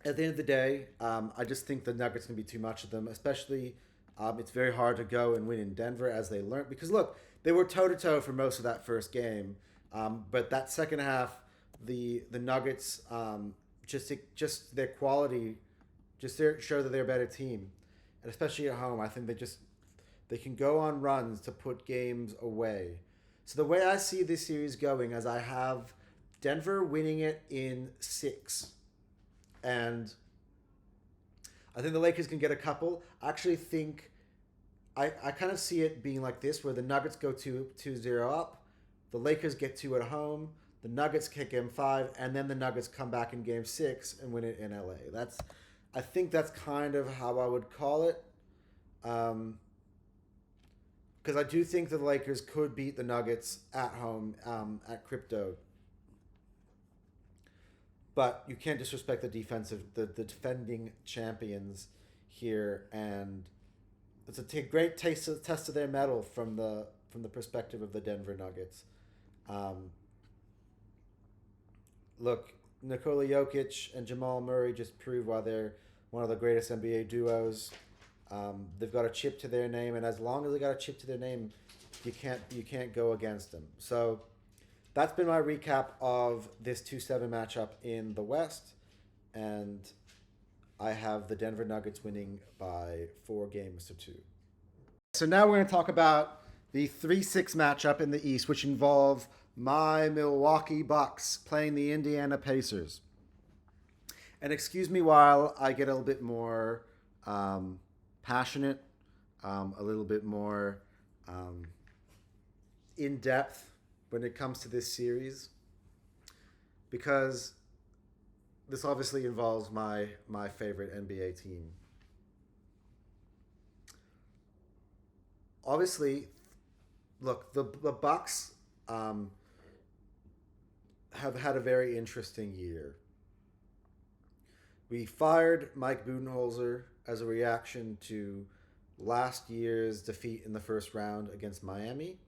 at the end of the day, I just think the Nuggets can be too much of them. Especially, it's very hard to go and win in Denver, as they learned. Because look, they were toe to toe for most of that first game, but that second half, the Nuggets just their quality, just show that they're a better team, and especially at home, I think they can go on runs to put games away. So the way I see this series going, as I have Denver winning it in 6, and I think the Lakers can get a couple. I actually think I kind of see it being like this, where the Nuggets go 2-0 up, the Lakers get 2 at home, the Nuggets kick game 5, and then the Nuggets come back in game 6 and win it in LA. I think that's kind of how I would call it. Because I do think the Lakers could beat the Nuggets at home at Crypto. But you can't disrespect the defending champions here, and it's a great test of their mettle from the perspective of the Denver Nuggets. Look, Nikola Jokic and Jamal Murray just prove why they're one of the greatest NBA duos. They've got a chip to their name, and as long as they got a chip to their name, you can't go against them. So that's been my recap of this 2-7 matchup in the West, and I have the Denver Nuggets winning by 4-2. So now we're going to talk about the 3-6 matchup in the East, which involve my Milwaukee Bucks playing the Indiana Pacers. And excuse me while I get a little bit more passionate, a little bit more in depth when it comes to this series, because this obviously involves my favorite NBA team. Obviously, look, the Bucks have had a very interesting year. We fired Mike Budenholzer as a reaction to last year's defeat in the first round against Miami,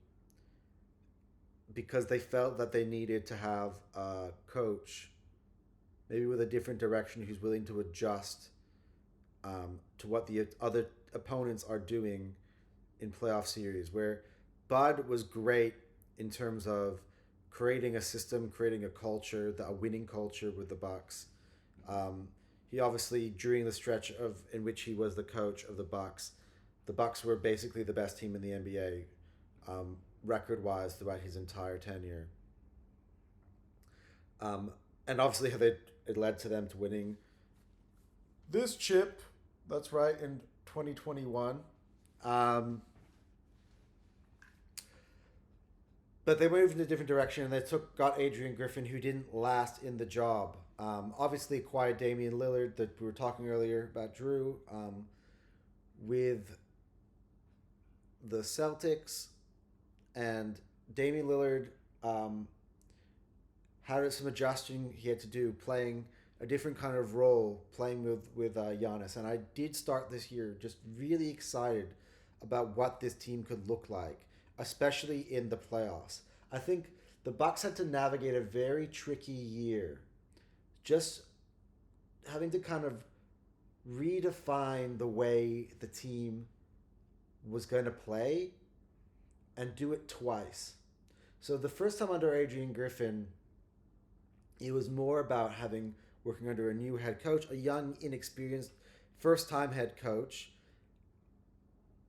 because they felt that they needed to have a coach, maybe with a different direction, who's willing to adjust to what the other opponents are doing in playoff series, where Bud was great in terms of creating a system, creating a culture, a winning culture with the Bucks. He obviously, during the stretch in which he was the coach of the Bucks were basically the best team in the NBA, record-wise, throughout his entire tenure. And obviously, it led to them to winning this chip. That's right, in 2021. But they moved in a different direction, and they got Adrian Griffin, who didn't last in the job. Obviously acquired Damian Lillard, that we were talking earlier about Drew, with the Celtics, and Damian Lillard had some adjusting he had to do, playing a different kind of role, playing with Giannis. And I did start this year just really excited about what this team could look like, especially in the playoffs. I think the Bucks had to navigate a very tricky year, just having to kind of redefine the way the team was going to play and do it twice. So the first time under Adrian Griffin, it was more about having working under a new head coach, a young, inexperienced, first-time head coach,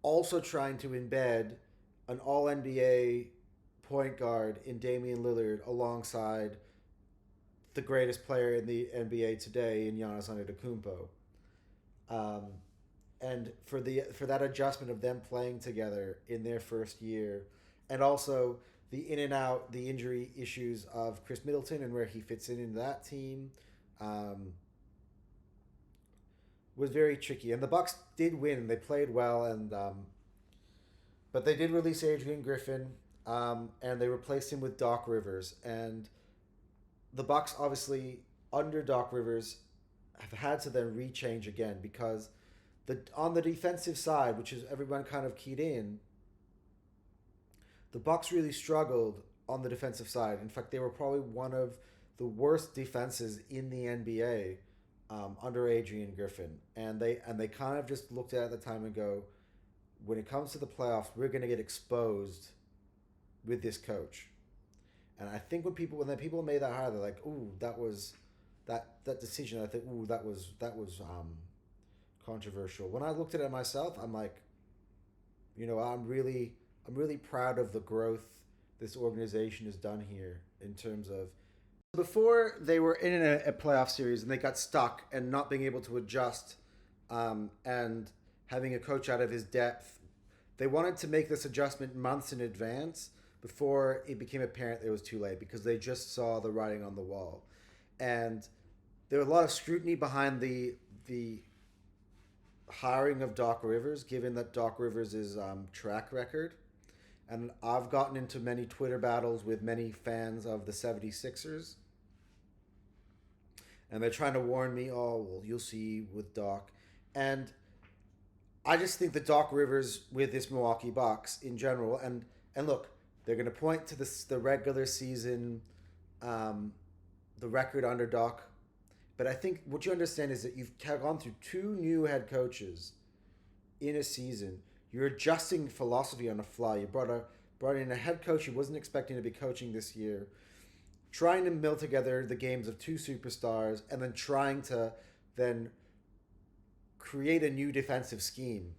also trying to embed an All NBA point guard in Damian Lillard alongside the greatest player in the NBA today in Giannis Antetokounmpo. Um, and for that adjustment of them playing together in their first year, and also the in and out, the injury issues of Chris Middleton and where he fits in into that team, was very tricky. And the Bucks did win; they played well, and but they did release Adrian Griffin, and they replaced him with Doc Rivers. And the Bucks, obviously under Doc Rivers, have had to then rechange again because on the defensive side, which is everyone kind of keyed in, the Bucks really struggled on the defensive side. In fact, they were probably one of the worst defenses in the NBA under Adrian Griffin, and they kind of just looked at it at the time and go, when it comes to the playoffs, we're going to get exposed with this coach. And I think when people made that hire, they're like, "Ooh, that was that decision." I think, "Ooh, that was controversial." When I looked at it myself, I'm like, I'm really proud of the growth this organization has done here in terms of before they were in a playoff series and they got stuck and not being able to adjust, and having a coach out of his depth. They wanted to make this adjustment months in advance before it became apparent it was too late because they just saw the writing on the wall. And there was a lot of scrutiny behind the hiring of Doc Rivers, given that Doc Rivers' track record. And I've gotten into many Twitter battles with many fans of the 76ers. And they're trying to warn me, "Oh, well, you'll see with Doc." And I just think that Doc Rivers with this Milwaukee Bucks in general, and look, they're going to point to the regular season, the record under Doc. But I think what you understand is that you've gone through two new head coaches in a season. You're adjusting philosophy on the fly. You brought in a head coach who wasn't expecting to be coaching this year, trying to mill together the games of two superstars, and then trying to then create a new defensive scheme,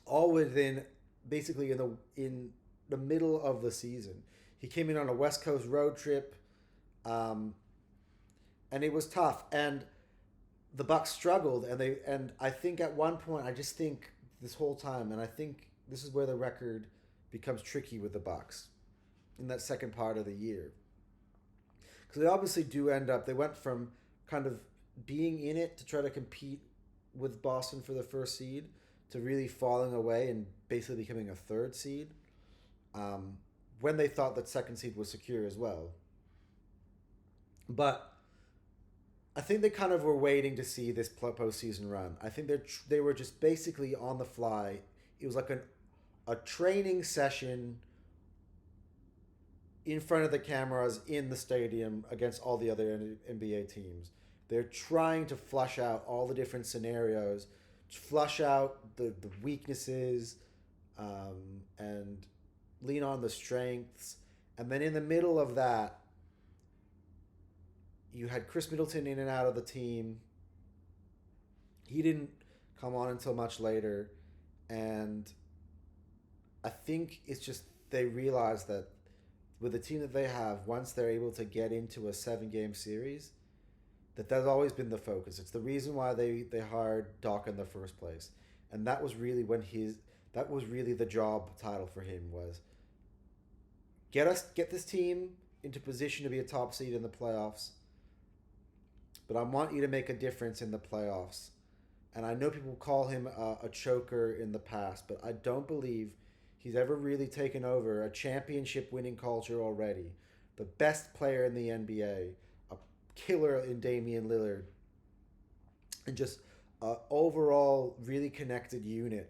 all within basically in the middle of the season. He came in on a West Coast road trip, and it was tough. And the Bucks struggled, and I think at one point, I just think this whole time, and I think this is where the record becomes tricky with the Bucks in that second part of the year, because they obviously do end up. They went from kind of being in it to try to compete with Boston for the first seed to really falling away and basically becoming a third seed, when they thought that second seed was secure as well. But I think they kind of were waiting to see this postseason run. I think they were just basically on the fly. It was like a training session in front of the cameras in the stadium against all the other NBA teams. They're trying to flush out all the different scenarios, flush out the weaknesses, and lean on the strengths. And then in the middle of that, you had Chris Middleton in and out of the team. He didn't come on until much later. And I think it's just they realized that with the team that they have, once they're able to get into a 7-game series, that's always been the focus. It's the reason why they hired Doc in the first place. And that was really the job title for him was get this team into position to be a top seed in the playoffs. But I want you to make a difference in the playoffs. And I know people call him a choker in the past, but I don't believe he's ever really taken over a championship winning culture already. The best player in the NBA, a killer in Damian Lillard, and just an overall really connected unit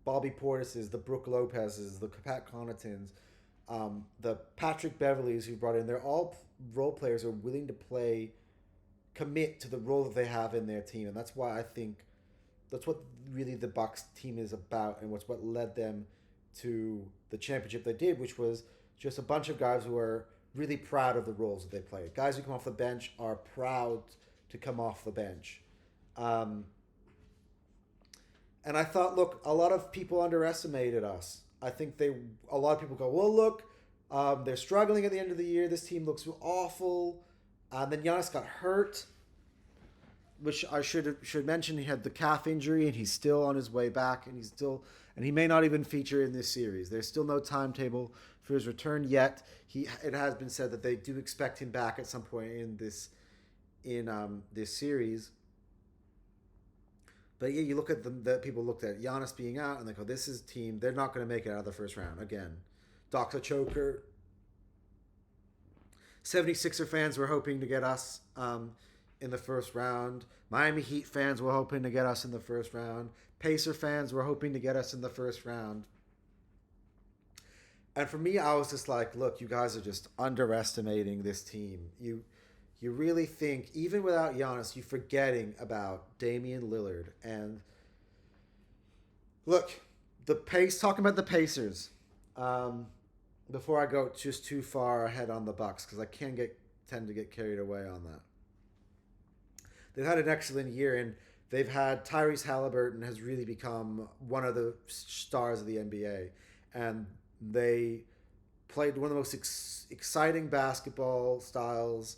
Bobby Portis's, the Brooke Lopez's, the Pat Connaughtons, the Patrick Beverleys who brought in. They're all role players who are willing to commit to the role that they have in their team, and that's why I think that's what really the Bucks team is about, and what led them to the championship they did, which was just a bunch of guys who are really proud of the roles that they play. Guys who come off the bench are proud to come off the bench. And I thought, look, a lot of people underestimated us. I think a lot of people go, well, look, they're struggling at the end of the year. This team looks awful. Then Giannis got hurt, which I should mention. He had the calf injury, and he's still on his way back, and he may not even feature in this series. There's still no timetable for his return yet. It has been said that they do expect him back at some point in this series. But yeah, you look at the people looked at Giannis being out, and they go, this is a team, they're not going to make it out of the first round. Again, Doc's a choker. 76er fans were hoping to get us in the first round. Miami Heat fans were hoping to get us in the first round. Pacer fans were hoping to get us in the first round. And for me, I was just like, look, you guys are just underestimating this team. You really think, even without Giannis, you're forgetting about Damian Lillard. And look, talking about the Pacers, before I go just too far ahead on the Bucks, because I tend to get carried away on that. They've had an excellent year, and they've had Tyrese Halliburton has really become one of the stars of the NBA. And they played one of the most exciting basketball styles,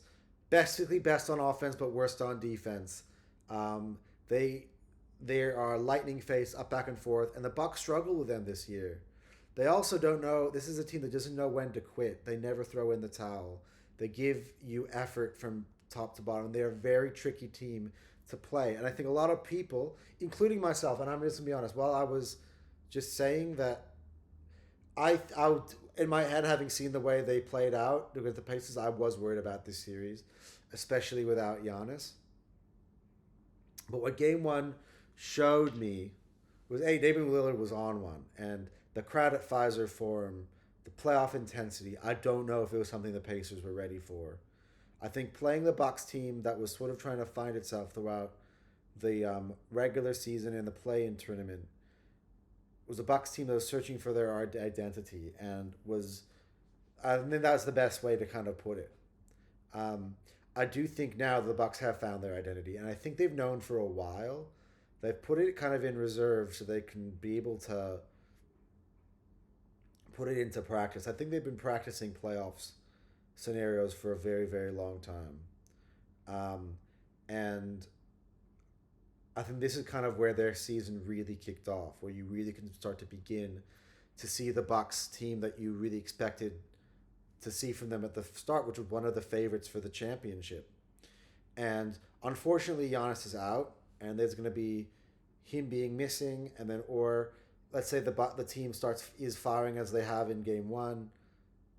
basically best on offense but worst on defense. They are lightning face, up, back, and forth, and the Bucks struggle with them this year. They also don't know. This is a team that doesn't know when to quit. They never throw in the towel. They give you effort from top to bottom. They're a very tricky team to play, and I think a lot of people, including myself, and I'm just gonna be honest. While I was just saying that, I in my head, having seen the way they played out with the Pacers, I was worried about this series, especially without Giannis. But what Game 1 showed me was, David Lillard was on one, and the crowd at Pfizer Forum, the playoff intensity, I don't know if it was something the Pacers were ready for. I think playing the Bucks team that was sort of trying to find itself throughout the regular season and the play-in tournament was a Bucks team that was searching for their identity, and I think that's the best way to kind of put it. I do think now the Bucks have found their identity, and I think they've known for a while. They've put it kind of in reserve so they can be able to put it into practice. I think they've been practicing playoffs scenarios for a very, very long time. And I think this is kind of where their season really kicked off, where you really can start to begin to see the Bucks team that you really expected to see from them at the start, which was one of the favorites for the championship. And unfortunately, Giannis is out, and there's going to be him being missing, and then, or let's say the team is firing as they have in Game 1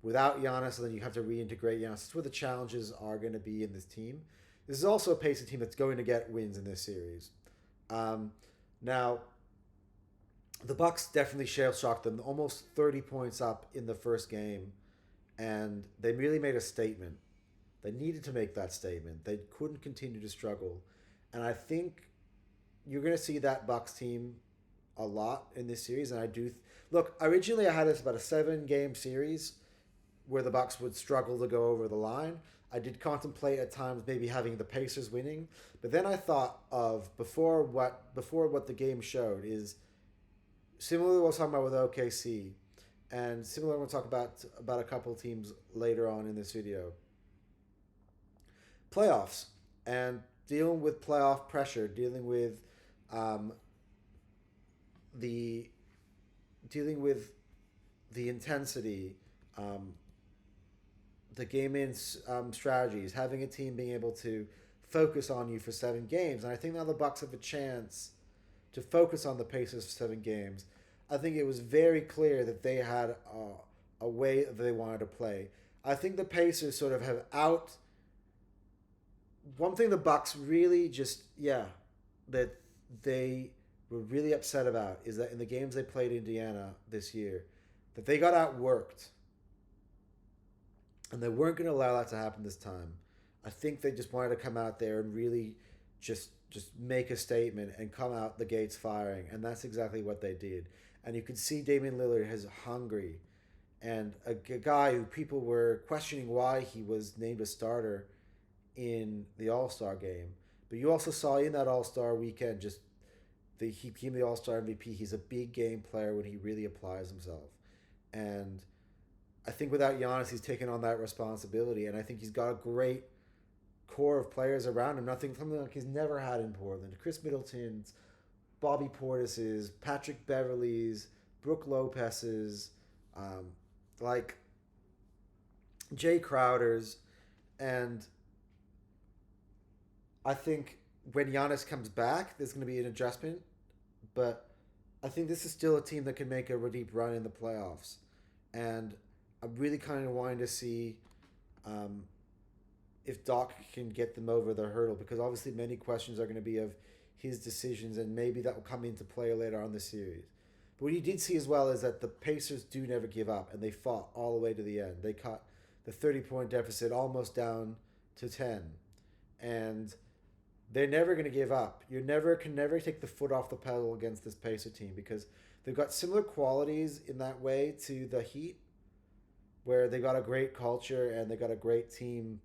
without Giannis, and then you have to reintegrate Giannis. That's where the challenges are going to be in this team. This is also a Pacer team that's going to get wins in this series. Now, the Bucks definitely shell-shocked them, almost 30 points up in the first game, and they really made a statement. They needed to make that statement. They couldn't continue to struggle, and I think you're going to see that Bucks team a lot in this series. And I do look. Originally, I had this about a 7-game series where the Bucks would struggle to go over the line. I did contemplate at times maybe having the Pacers winning, but then I thought of before what the game showed is similar to what I was talking about with OKC, and similar to what we'll talk about a couple of teams later on in this video. Playoffs and dealing with playoff pressure, dealing with the intensity, the game-in strategies, having a team being able to focus on you for 7 games. And I think now the Bucks have a chance to focus on the Pacers for 7 games. I think it was very clear that they had a way that they wanted to play. I think the Pacers sort of have out... One thing the Bucks really that they were really upset about is that in the games they played Indiana this year, that they got outworked, and they weren't going to allow that to happen this time. I think they just wanted to come out there and really just make a statement and come out the gates firing, and that's exactly what they did. And you could see Damian Lillard is hungry, and a guy who people were questioning why he was named a starter in the All Star game. But you also saw in that All Star weekend he became the All Star MVP. He's a big game player when he really applies himself, and I think without Giannis, he's taken on that responsibility, and I think he's got a great core of players around him. Something like he's never had in Portland. Chris Middleton's, Bobby Portis's, Patrick Beverley's, Brooke Lopez's, like Jay Crowder's, and I think when Giannis comes back, there's going to be an adjustment, but I think this is still a team that can make a deep run in the playoffs, and I'm really kind of wanting to see if Doc can get them over the hurdle, because obviously many questions are going to be of his decisions, and maybe that will come into play later on the series. But what you did see as well is that the Pacers do never give up, and they fought all the way to the end. They cut the 30-point deficit almost down to 10, and they're never going to give up. Can never take the foot off the pedal against this Pacer team, because they've got similar qualities in that way to the Heat, where they got a great culture and they got a great team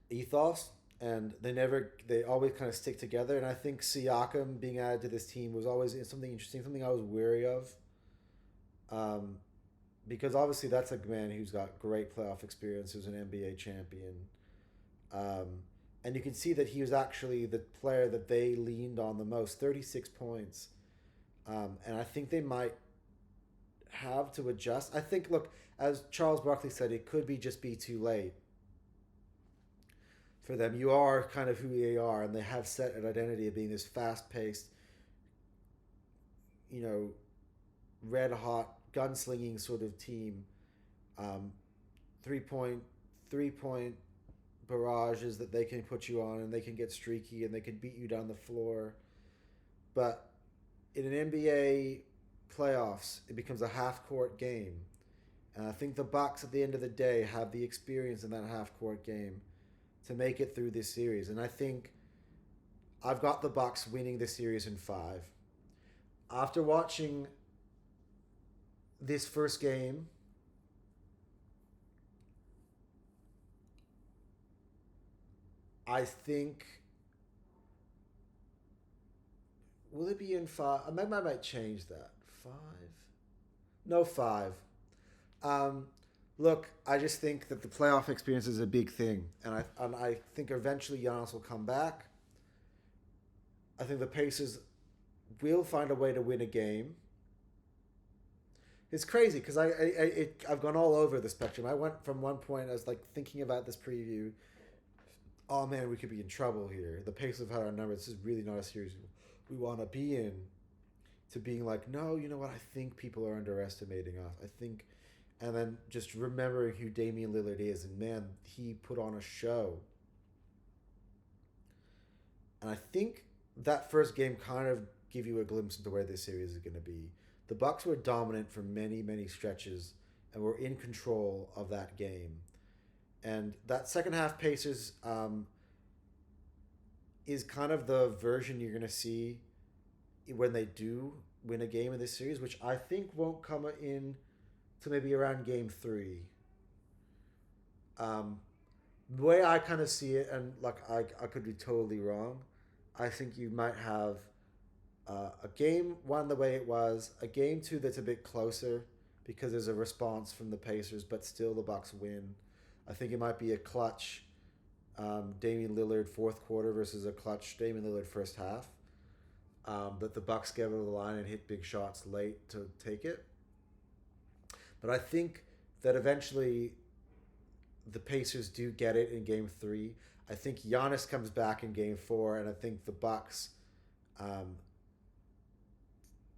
ethos, and they always kind of stick together. And I think Siakam being added to this team was always something interesting, something I was wary of, because obviously that's a man who's got great playoff experience, who's an NBA champion, and you can see that he was actually the player that they leaned on the most. 36 points, and I think they might have to adjust. I think, look, as Charles Barkley said, it could be too late for them. You are kind of who they are, and they have set an identity of being this fast-paced, red-hot, gunslinging sort of team. Three-point barrages that they can put you on, and they can get streaky, and they can beat you down the floor. But in an NBA playoffs, it becomes a half-court game. And I think the Bucks at the end of the day have the experience in that half-court game to make it through this series. And I think I've got the Bucks winning this series in 5. After watching this first game, I think, will it be in 5? I might change that. 5? No, 5. Look, I just think that the playoff experience is a big thing, and I think eventually Giannis will come back. I think the Pacers will find a way to win a game. It's crazy because I've gone all over the spectrum. I went from one point, I was like thinking about this preview. Oh man, we could be in trouble here. The Pacers have had our number. This is really not a series we want to be in. To being like, no, you know what? I think people are underestimating us. I think, and then just remembering who Damian Lillard is, and man, he put on a show. And I think that first game kind of give you a glimpse into where this series is going to be. The Bucks were dominant for many, many stretches, and were in control of that game. And that second half Pacers is kind of the version you're going to see when they do win a game in this series, which I think won't come in to maybe around game 3. The way I kind of see it, and like I could be totally wrong, I think you might have a game 1 the way it was, a game 2 that's a bit closer because there's a response from the Pacers, but still the Bucks win. I think it might be a clutch Damian Lillard fourth quarter versus a clutch Damian Lillard first half. That the Bucks get over the line and hit big shots late to take it. But I think that eventually the Pacers do get it in game 3. I think Giannis comes back in game 4, and I think the Bucks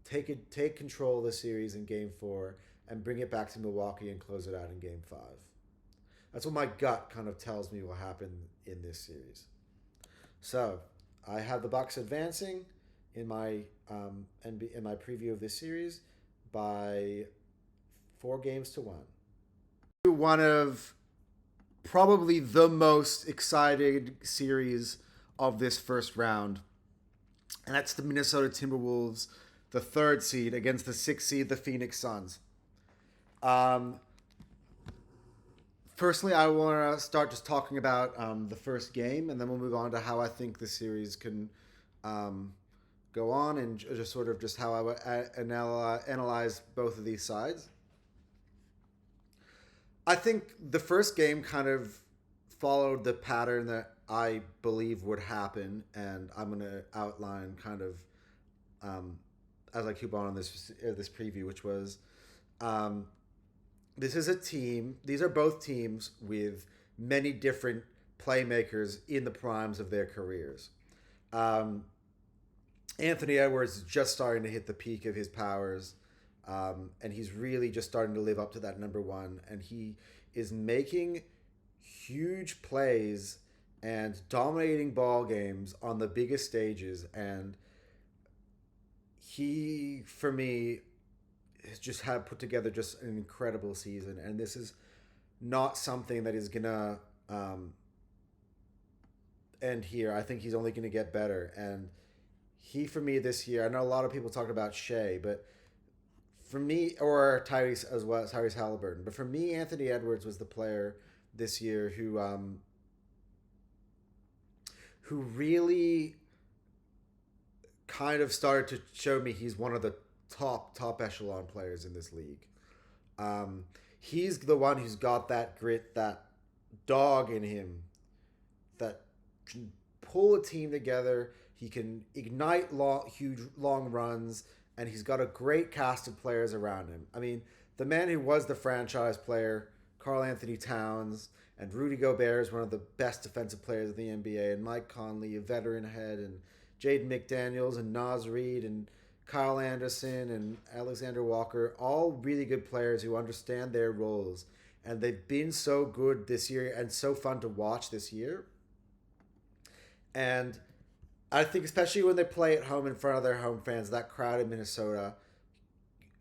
take control of the series in game 4 and bring it back to Milwaukee and close it out in game 5. That's what my gut kind of tells me will happen in this series. So, I have the Bucks advancing in my in my preview of this series by 4 games to 1. One of probably the most excited series of this first round, and that's the Minnesota Timberwolves, the 3rd seed against the 6th seed, the Phoenix Suns. Um, Firstly, I want to start just talking about the first game, and then we'll move on to how I think the series can um, go on, and just sort of just how I would analyze both of these sides. I think the first game kind of followed the pattern that I believe would happen, and I'm going to outline kind of um, as I keep on this preview, which was um, this is a team. These are both teams with many different playmakers in the primes of their careers. Um, Anthony Edwards is just starting to hit the peak of his powers, and he's really just starting to live up to that number one. And he is making huge plays and dominating ball games on the biggest stages. And he, for me, has just had put together just an incredible season. And this is not something that is gonna end here. I think he's only gonna get better. And he, for me, this year, I know a lot of people talk about Shea, but for me, or Tyrese as well, Tyrese Halliburton, but for me, Anthony Edwards was the player this year who really kind of started to show me he's one of the top echelon players in this league. He's the one who's got that grit, that dog in him, that can pull a team together. He can ignite huge long runs, and he's got a great cast of players around him. I mean, the man who was the franchise player, Karl Anthony Towns, and Rudy Gobert is one of the best defensive players in the NBA, and Mike Conley, a veteran ahead, and Jaden McDaniels, and Naz Reid, and Kyle Anderson, and Alexander Walker, all really good players who understand their roles. And they've been so good this year and so fun to watch this year. And I think especially when they play at home in front of their home fans, that crowd in Minnesota,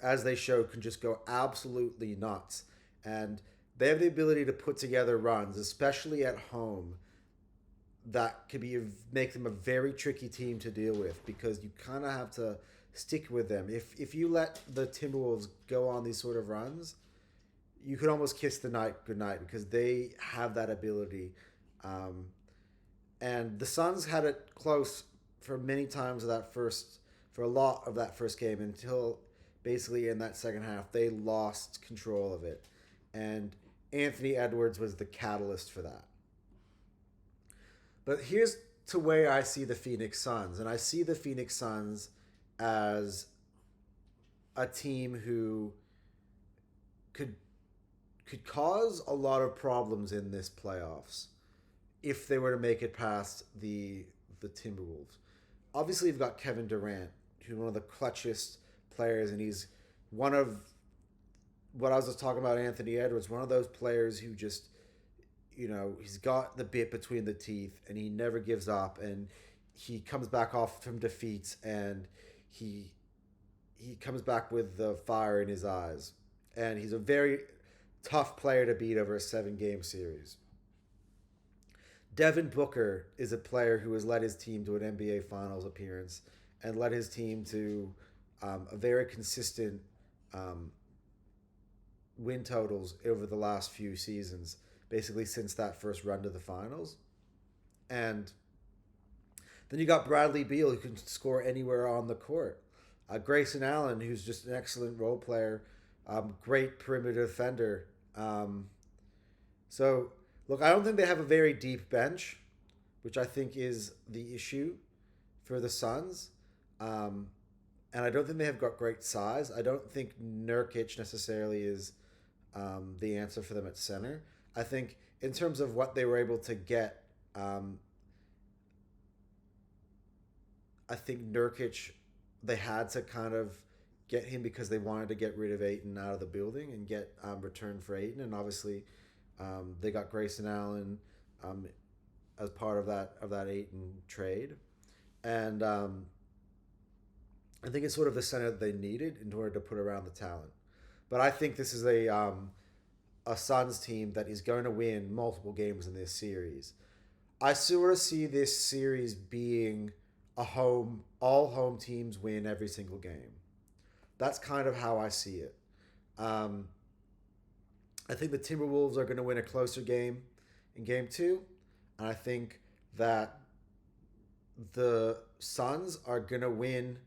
as they showed, can just go absolutely nuts. And they have the ability to put together runs, especially at home, that could make them a very tricky team to deal with, because you kind of have to stick with them. If you let the Timberwolves go on these sort of runs, you could almost kiss the night goodnight, because they have that ability. And the Suns had it close for many times for a lot of that first game, until basically in that second half they lost control of it. And Anthony Edwards was the catalyst for that. But here's to where I see the Phoenix Suns. And I see the Phoenix Suns as a team who could cause a lot of problems in this playoffs if they were to make it past the Timberwolves. Obviously, you've got Kevin Durant, who's one of the clutchest players, and he's one of what I was just talking about, Anthony Edwards, one of those players who just, he's got the bit between the teeth, and he never gives up, and he comes back off from defeats, and he comes back with the fire in his eyes. And he's a very tough player to beat over a 7-game series. Devin Booker is a player who has led his team to an NBA Finals appearance and led his team to a very consistent win totals over the last few seasons, basically since that first run to the finals. And then you got Bradley Beal, who can score anywhere on the court. Grayson Allen, who's just an excellent role player, great perimeter defender. So, look, I don't think they have a very deep bench, which I think is the issue for the Suns. And I don't think they have got great size. I don't think Nurkic necessarily is the answer for them at center. I think in terms of what they were able to get, I think Nurkic, they had to kind of get him because they wanted to get rid of Ayton out of the building and get return for Ayton. And obviously they got Grayson Allen as part of that Ayton trade. and I think it's sort of the center that they needed in order to put around the talent. But I think this is a Suns team that is going to win multiple games in this series. I sort of see this series being a home, all home teams win every single game. That's kind of how I see it. Um, I think the Timberwolves are going to win a closer game in game two. And I think that the Suns are going to win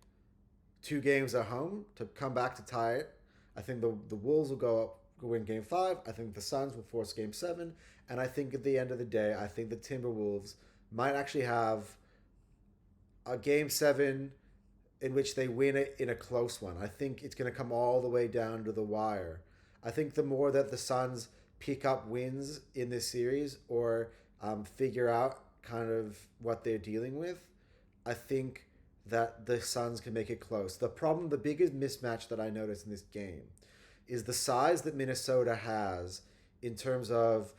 two games at home to come back to tie it. I think the Wolves will go win game five. I think the Suns will force game seven. And I think at the end of the day, I think the Timberwolves might actually have a game seven in which they win it in a close one. I think it's going to come all the way down to the wire. I think the more that the Suns pick up wins in this series or figure out kind of what they're dealing with, I think that the Suns can make it close. The problem, the biggest mismatch that I noticed in this game is the size that Minnesota has in terms of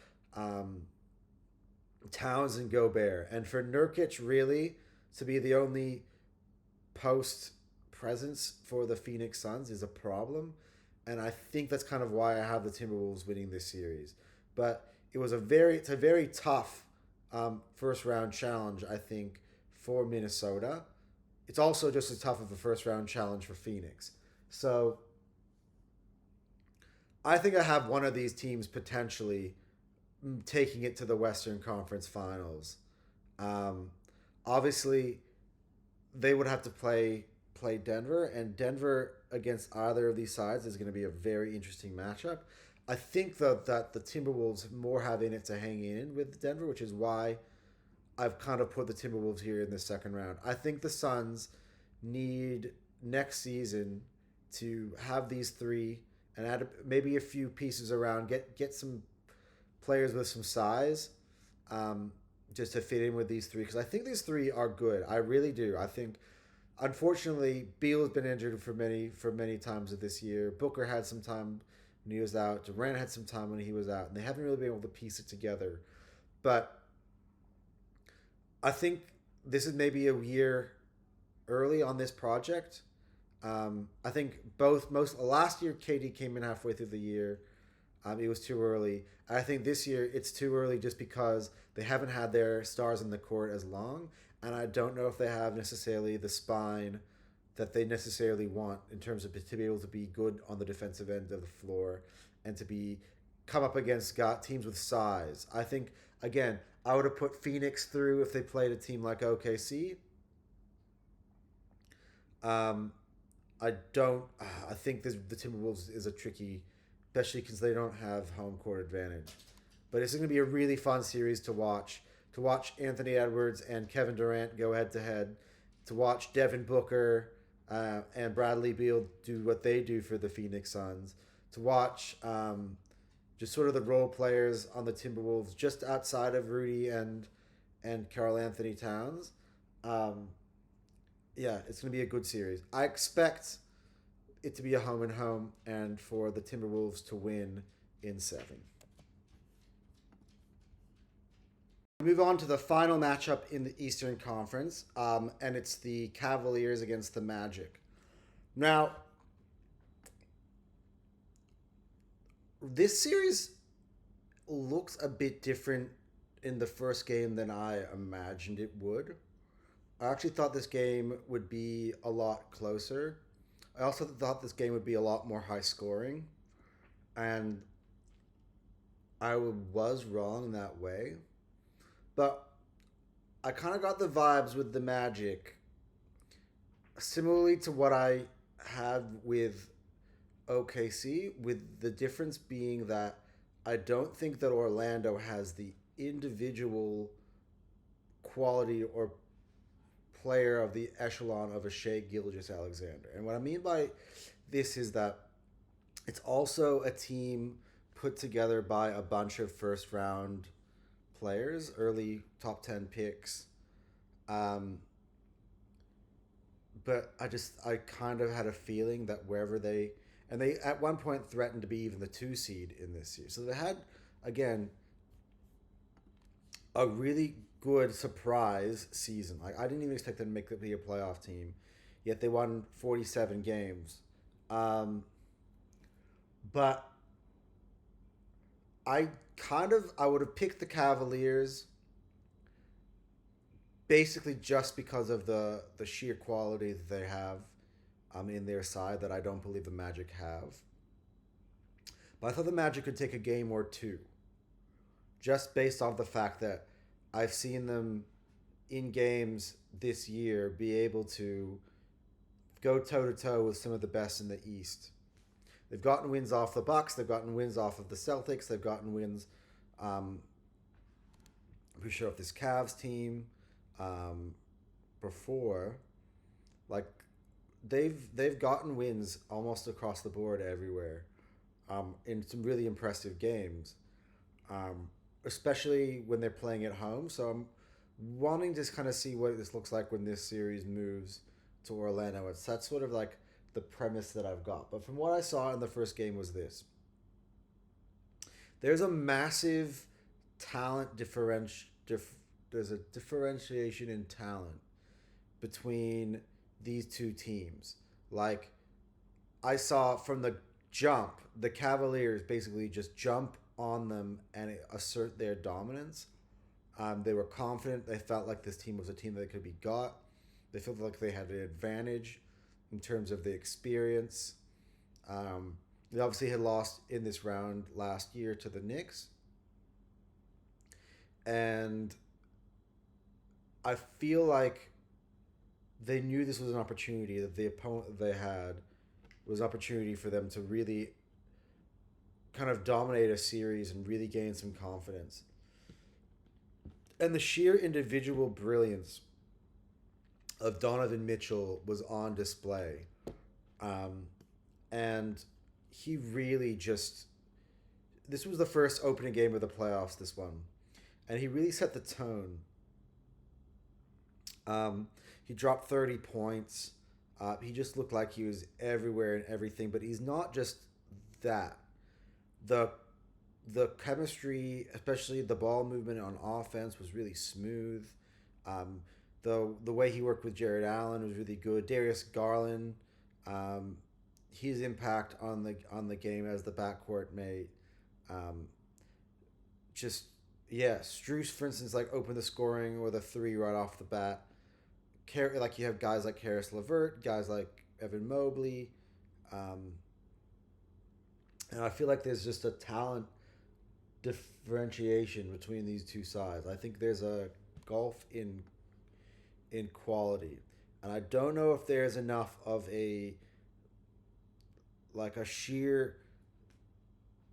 Towns and Gobert. And for Nurkic really to be the only post presence for the Phoenix Suns is a problem. And I think that's kind of why I have the Timberwolves winning this series. But it's a very tough first round challenge, I think, for Minnesota. It's also just as tough of a first round challenge for Phoenix. So I think I have one of these teams potentially taking it to the Western Conference Finals. Um, Obviously, they would have to play Denver, and Denver against either of these sides is going to be a very interesting matchup. I think that the Timberwolves more have in it to hang in with Denver, which is why I've kind of put the Timberwolves here in the second round. I think the Suns need next season to have these three and add maybe a few pieces around, get some players with some size, just to fit in with these three, because I think these three are good. I really do. I think, unfortunately, Beal has been injured for many times of this year. Booker had some time when he was out. Durant had some time when he was out, and they haven't really been able to piece it together. But I think this is maybe a year early on this project. I think most last year KD came in halfway through the year. It was too early. I think this year it's too early just because they haven't had their stars in the court as long, and I don't know if they have necessarily the spine that they necessarily want in terms of to be able to be good on the defensive end of the floor and to be come up against teams with size. I think again I would have put Phoenix through if they played a team like OKC. Um, I don't. I think the Timberwolves is a tricky, especially because they don't have home court advantage. But it's going to be a really fun series to watch. To watch Anthony Edwards and Kevin Durant go head to head. To watch Devin Booker and Bradley Beal do what they do for the Phoenix Suns. To watch just sort of the role players on the Timberwolves just outside of Rudy and Karl Anthony Towns. Yeah, it's going to be a good series. I expect it to be a home and home and for the Timberwolves to win in 7. We move on to the final matchup in the Eastern Conference, and it's the Cavaliers against the Magic. Now, this series looks a bit different in the first game than I imagined it would. I actually thought this game would be a lot closer. I also thought this game would be a lot more high scoring. And I was wrong in that way. But I kind of got the vibes with the Magic similarly to what I had with OKC, with the difference being that I don't think that Orlando has the individual quality or player of the echelon of a Shai Gilgeous-Alexander. And what I mean by this is that it's also a team put together by a bunch of first round players, early top 10 picks. But I kind of had a feeling that wherever they at one point threatened to be even the 2 seed in this year. So they had, again, a really good surprise season. Like I didn't even expect them to be a playoff team, yet they won 47 games. Um, but I would have picked the Cavaliers basically just because of the sheer quality that they have in their side that I don't believe the Magic have. But I thought the Magic could take a game or two, just based off the fact that I've seen them in games this year be able to go toe to toe with some of the best in the East. They've gotten wins off the Bucks. They've gotten wins off of the Celtics. They've gotten wins. I'm pretty sure of this Cavs team um, before. Like they've gotten wins almost across the board everywhere in some really impressive games, um, especially when they're playing at home. So I'm wanting to kind of see what this looks like when this series moves to Orlando. That's sort of like the premise that I've got. But from what I saw in the first game was this. There's a massive talent there's a differentiation in talent between these two teams. Like I saw from the jump, the Cavaliers basically just jump on them and assert their dominance. They were confident. They felt like this team was a team that could be got. They felt like they had an advantage in terms of the experience. They obviously had lost in this round last year to the Knicks. And I feel like they knew this was an opportunity, that the opponent that they had was an opportunity for them to really kind of dominate a series and really gain some confidence. And the sheer individual brilliance of Donovan Mitchell was on display. And he really just. This was the first opening game of the playoffs, this one. And he really set the tone. He dropped 30 points. He just looked like he was everywhere and everything, but he's not just that. The chemistry, especially the ball movement on offense, was really smooth. The way he worked with Jared Allen was really good. Darius Garland, his impact on the game as the backcourt mate, just yeah. Strus, for instance, like opened the scoring with a three right off the bat. Like you have guys like Karis LeVert, guys like Evan Mobley, and I feel like there's just a talent differentiation between these two sides. I think there's a gulf in quality, and I don't know if there's enough of a sheer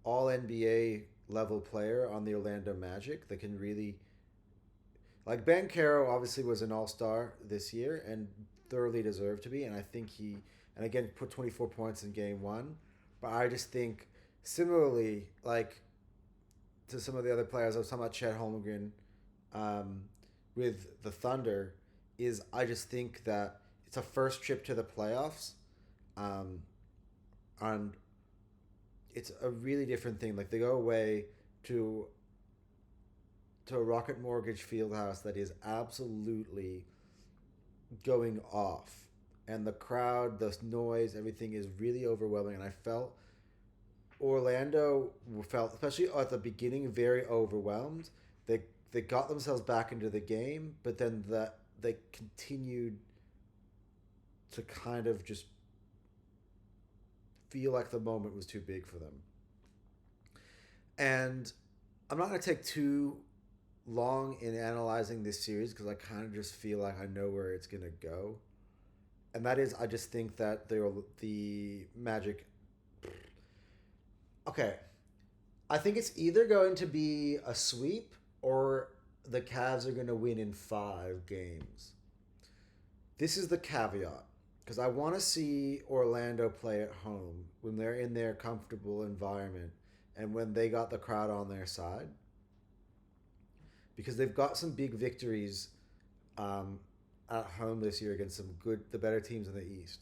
all NBA level player on the Orlando Magic that can really. Like Banchero obviously was an all-star this year and thoroughly deserved to be, and I think and again, put 24 points in game one. But I just think, similarly, like to some of the other players, I was talking about Chet Holmgren with the Thunder, I just think that it's a first trip to the playoffs, and it's a really different thing. Like they go away to a Rocket Mortgage Fieldhouse that is absolutely going off, and the crowd, the noise, everything is really overwhelming. And I felt Orlando especially at the beginning, very overwhelmed. They got themselves back into the game, but then they continued to kind of just feel like the moment was too big for them. And I'm not going to take too long in analyzing this series because I kind of just feel like I know where it's going to go. And that is, I just think that the Magic. Okay. I think it's either going to be a sweep or the Cavs are going to win in 5 games. This is the caveat, because I want to see Orlando play at home when they're in their comfortable environment and when they got the crowd on their side. Because they've got some big victories at home this year against the better teams in the East.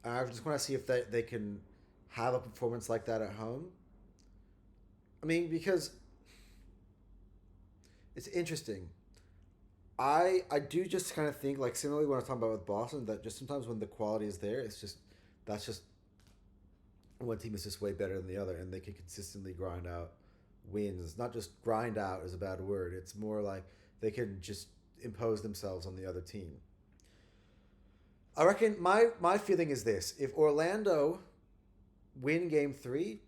I just want to see if they can have a performance like that at home. I mean, because It's interesting. I do just kind of think like similarly when I was talking about with Boston that just sometimes when the quality is there, it's just that's just one team is just way better than the other, and they can consistently grind out wins. Not just grind out is a bad word. It's more like they can just impose themselves on the other team. I reckon my feeling is this: if Orlando win Game 3,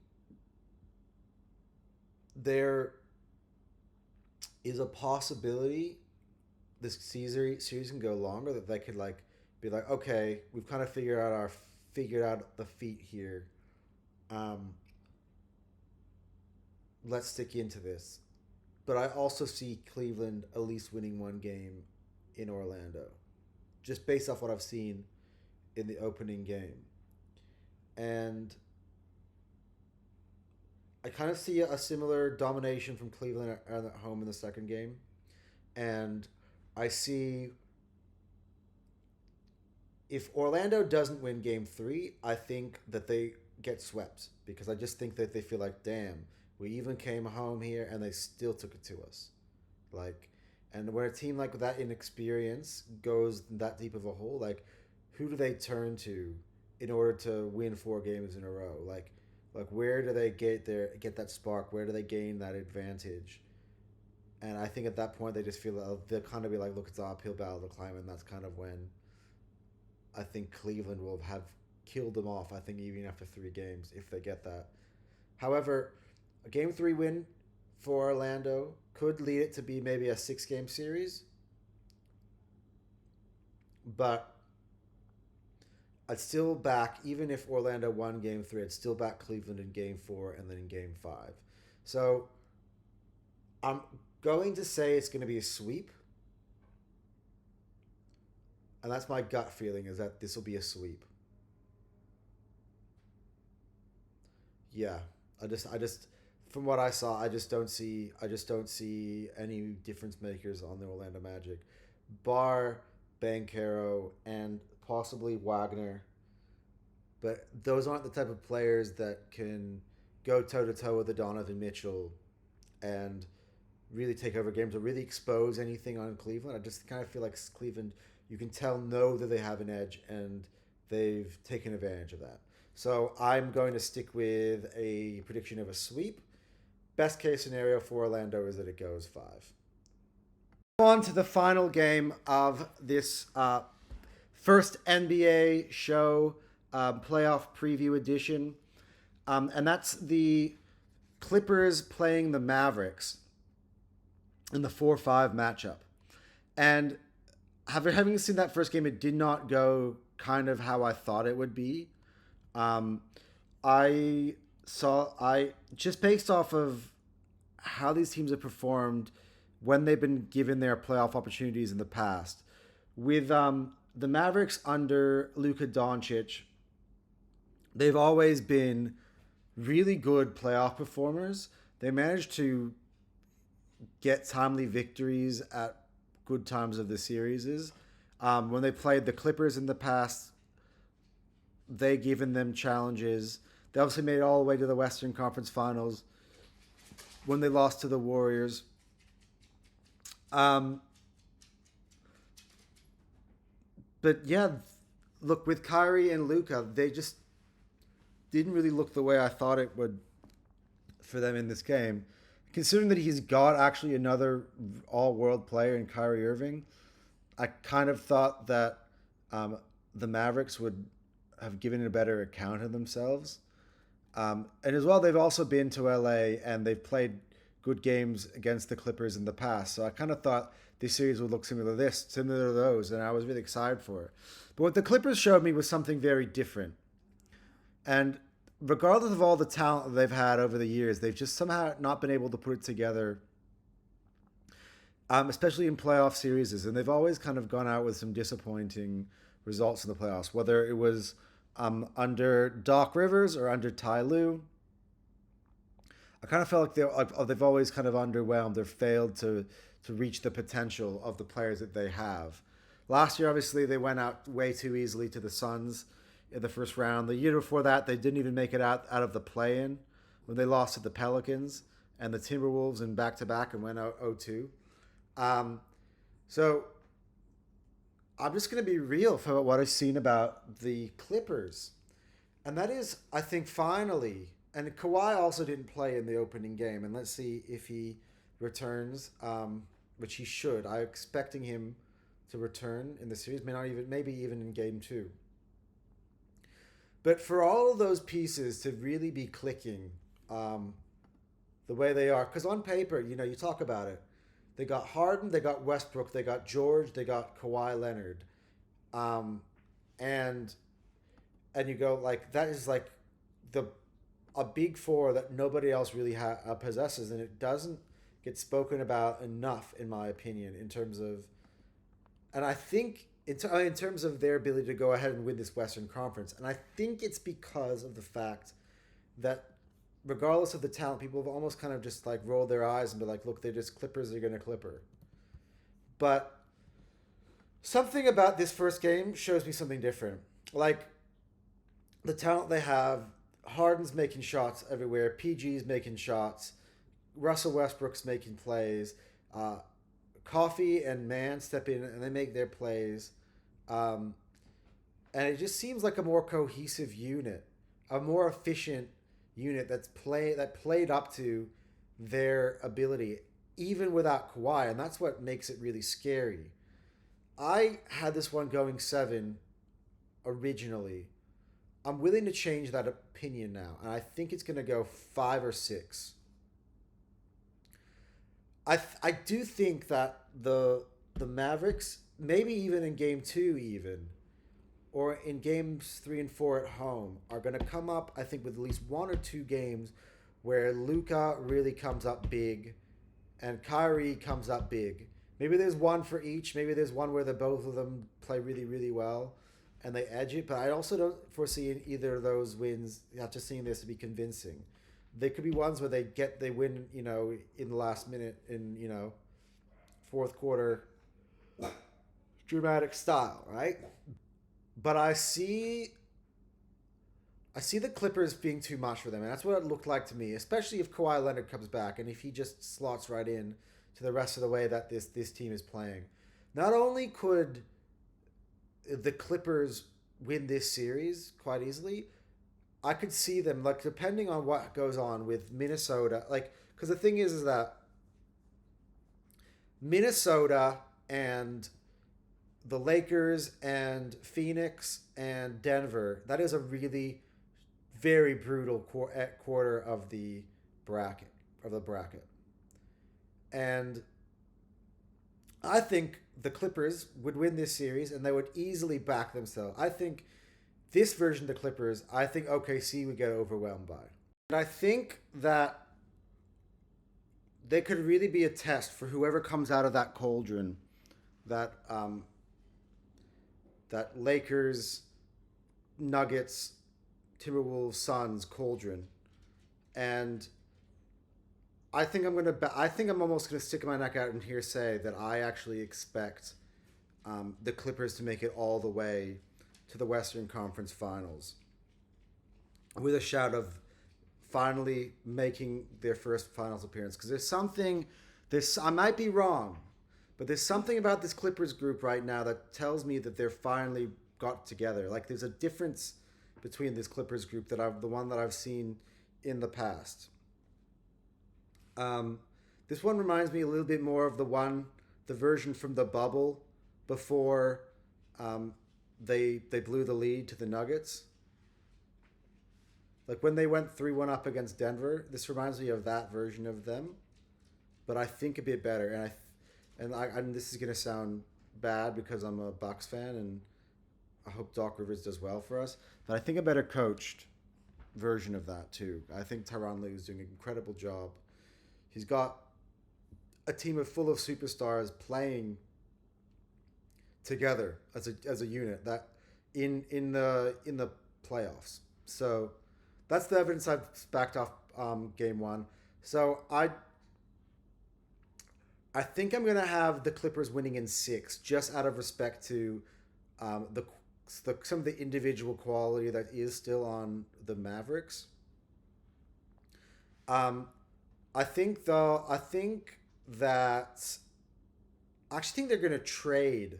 there is a possibility this series can go longer. That they could like be like, okay, we've kind of figured out the feet here. Um, let's stick into this. But I also see Cleveland at least winning one game in Orlando, just based off what I've seen in the opening game. And I kind of see a similar domination from Cleveland at home in the second game. And I see if Orlando doesn't win game 3, I think that they get swept because I just think that they feel like, damn, we even came home here and they still took it to us. Like, and when a team like that inexperience goes that deep of a hole, like, who do they turn to in order to win 4 games in a row? Like where do they get that spark? Where do they gain that advantage? And I think at that point they just feel like they'll kind of be like, look, it's an uphill battle to climb, and that's kind of when I think Cleveland will have killed them off. I think even after 3 games, if they get that. However, a Game 3 win for Orlando could lead it to be maybe a 6-game series, but I'd still back, even if Orlando won Game 3, I'd still back Cleveland in Game 4 and then in Game 5. So I'm going to say it's going to be a sweep. And that's my gut feeling, is that this will be a sweep. Yeah. I just from what I saw, I just don't see any difference makers on the Orlando Magic. Bar Banchero and possibly Wagner. But those aren't the type of players that can go toe to toe with a Donovan Mitchell and really take over games or really expose anything on Cleveland. I just kind of feel like Cleveland, you can know that they have an edge, and they've taken advantage of that. So I'm going to stick with a prediction of a sweep. Best case scenario for Orlando is that it goes 5. On to the final game of this first NBA show, playoff preview edition. And that's the Clippers playing the Mavericks in the 4-5 matchup. And having seen that first game, it did not go kind of how I thought it would be. I just based off of how these teams have performed when they've been given their playoff opportunities in the past. With the Mavericks under Luka Doncic, they've always been really good playoff performers. They managed to get timely victories at good times of the series. When they played the Clippers in the past, they given them challenges. They obviously made it all the way to the Western Conference Finals when they lost to the Warriors. But yeah, look, with Kyrie and Luka, they just didn't really look the way I thought it would for them in this game. Considering that he's got actually another all-world player in Kyrie Irving, I kind of thought that the Mavericks would have given a better account of themselves. And as well, they've also been to LA and they've played good games against the Clippers in the past. So I kind of thought this series would look similar to those, and I was really excited for it. But what the Clippers showed me was something very different. And regardless of all the talent that they've had over the years, they've just somehow not been able to put it together, especially in playoff series. And they've always kind of gone out with some disappointing results in the playoffs, whether it was under Doc Rivers or under Ty Lue. I kind of felt like they've always kind of underwhelmed. They've failed to reach the potential of the players that they have. Last year, obviously, they went out way too easily to the Suns in the first round. The year before that, they didn't even make it out of the play-in when they lost to the Pelicans and the Timberwolves in back-to-back and went out 0-2. Um, so I'm just going to be real for what I've seen about the Clippers. And that is, I think, finally, and Kawhi also didn't play in the opening game, and let's see if he returns, which he should. I'm expecting him to return in the series, maybe even in game two. But for all of those pieces to really be clicking the way they are, because on paper, you talk about it. They got Harden, they got Westbrook, they got George, they got Kawhi Leonard, um, and and you go like that is like the a big four that nobody else really possesses, and it doesn't get spoken about enough, in my opinion, in terms of, and I think in terms of their ability to go ahead and win this Western Conference, and I think it's because of the fact that regardless of the talent, people have almost kind of just like rolled their eyes and be like, look, they're just Clippers, they're going to Clipper. But something about this first game shows me something different. Like the talent they have, Harden's making shots everywhere, PG's making shots, Russell Westbrook's making plays, Coffee and Mann step in and they make their plays. And it just seems like a more cohesive unit, a more efficient unit that played up to their ability, even without Kawhi, and that's what makes it really scary. I had this one going 7 originally. I'm willing to change that opinion now, and I think it's going to go 5 or 6. I do think that the Mavericks, maybe even in game 2 even, or in games 3 and 4 at home, are going to come up, I think, with at least 1 or 2 games where Luka really comes up big and Kyrie comes up big. Maybe there's one for each. Maybe there's one where the both of them play really, really well and they edge it. But I also don't foresee in either of those wins, after seeing this, to be convincing. They could be ones where they win, in the last minute in, fourth quarter dramatic style, right? But I see the Clippers being too much for them, and that's what it looked like to me, especially if Kawhi Leonard comes back and if he just slots right in to the rest of the way that this team is playing. Not only could the Clippers win this series quite easily, I could see them, like, depending on what goes on with Minnesota, like, because the thing is that Minnesota and the Lakers and Phoenix and Denver, that is a really very brutal quarter of the bracket. And I think the Clippers would win this series and they would easily back themselves. I think this version of the Clippers, I think OKC would get overwhelmed by. And I think that they could really be a test for whoever comes out of that cauldron, that Lakers, Nuggets, Timberwolves, Suns cauldron. And I think I'm almost gonna stick my neck out and here say that I actually expect the Clippers to make it all the way to the Western Conference Finals, with a shout of finally making their first Finals appearance. Because I might be wrong, but there's something about this Clippers group right now that tells me that they're finally got together. Like, there's a difference between this Clippers group the one that I've seen in the past. This one reminds me a little bit more of the version from the bubble before they blew the lead to the Nuggets. Like when they went 3-1 up against Denver, this reminds me of that version of them, but I think a bit better. And this is gonna sound bad because I'm a Bucks fan, and I hope Doc Rivers does well for us. But I think a better coached version of that too. I think Tyronn Lue is doing an incredible job. He's got a team full of superstars playing together as a unit that in the playoffs. So that's the evidence I've backed off game 1. So I think I'm gonna have the Clippers winning in 6, just out of respect to some of the individual quality that is still on the Mavericks. I think that I actually think they're going to trade.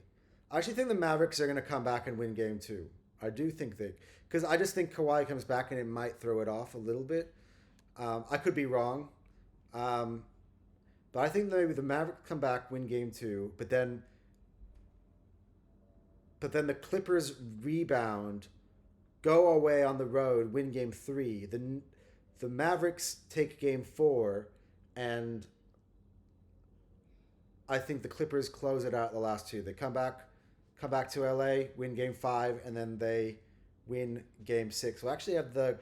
I actually think the Mavericks are going to come back and win game 2. I do think they, because I just think Kawhi comes back and it might throw it off a little bit. I could be wrong. Um, but I think maybe the Mavericks come back, win game 2, but then the Clippers rebound, go away on the road, win game 3. The Mavericks take game 4, and I think the Clippers close it out the last 2. They come back to LA, win game 5, and then they win game 6. So I actually have the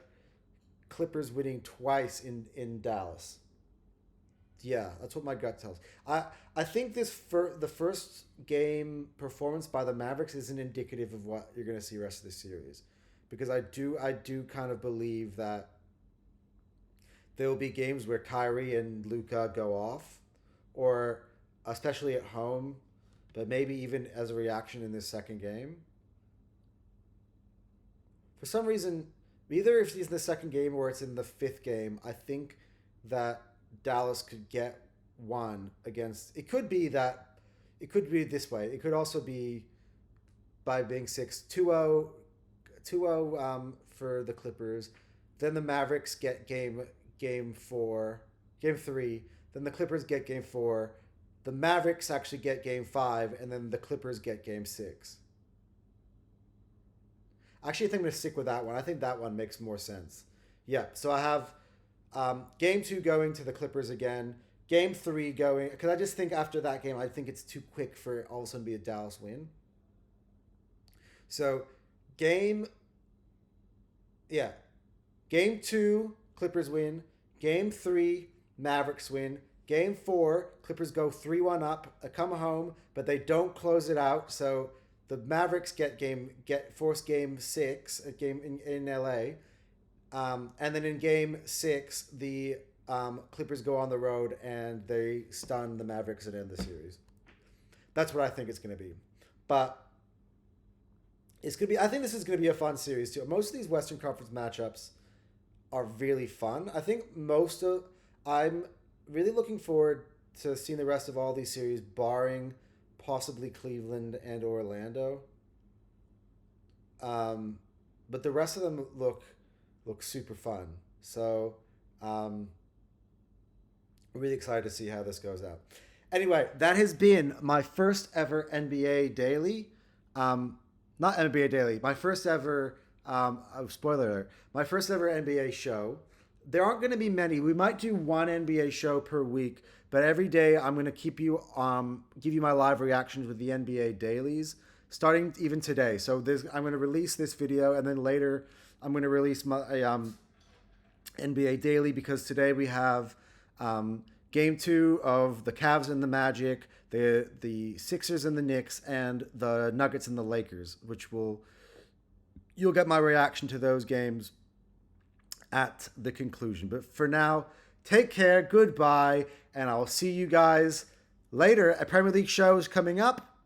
Clippers winning twice in Dallas. Yeah, that's what my gut tells. I think the first game performance by the Mavericks isn't indicative of what you're going to see the rest of the series, because I do kind of believe that there will be games where Kyrie and Luka go off, or especially at home, but maybe even as a reaction in this second game. For some reason, either if it's in the second game or it's in the 5th game, I think that Dallas could get one against. It could be this way. It could also be by being 6-2-0, 2-0 for the Clippers. Then the Mavericks get game 3. Then the Clippers get game 4. The Mavericks actually get game 5, and then the Clippers get game 6. Actually, I think I'm going to stick with that one. I think that one makes more sense. Yeah, so I have game 2 going to the Clippers again. Game 3 going, because I just think after that game, I think it's too quick for it all of a sudden to be a Dallas win. So game 2, Clippers win. Game 3, Mavericks win. Game 4, Clippers go 3-1 up, come home, but they don't close it out. So the Mavericks force game 6, a game in LA. And then in game 6, the Clippers go on the road and they stun the Mavericks and end the series. That's what I think it's going to be. But it's going to be. I think this is going to be a fun series too. Most of these Western Conference matchups are really fun. I think I'm really looking forward to seeing the rest of all these series, barring possibly Cleveland and Orlando. But the rest of them look super fun. So I'm really excited to see how this goes out. Anyway, that has been my first ever NBA Daily. Not NBA Daily. My first ever, spoiler alert, my first ever NBA show. There aren't going to be many. We might do one NBA show per week, but every day I'm going to keep you, give you my live reactions with the NBA dailies, starting even today. So I'm going to release this video, and then later I'm going to release my NBA daily, because today we have game 2 of the Cavs and the Magic, the Sixers and the Knicks, and the Nuggets and the Lakers, which you'll get my reaction to those games at the conclusion. But for now, take care, goodbye, and I'll see you guys later. A Premier League show is coming up,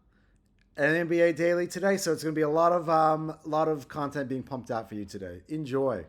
an NBA Daily today, so it's going to be a lot of content being pumped out for you today. Enjoy.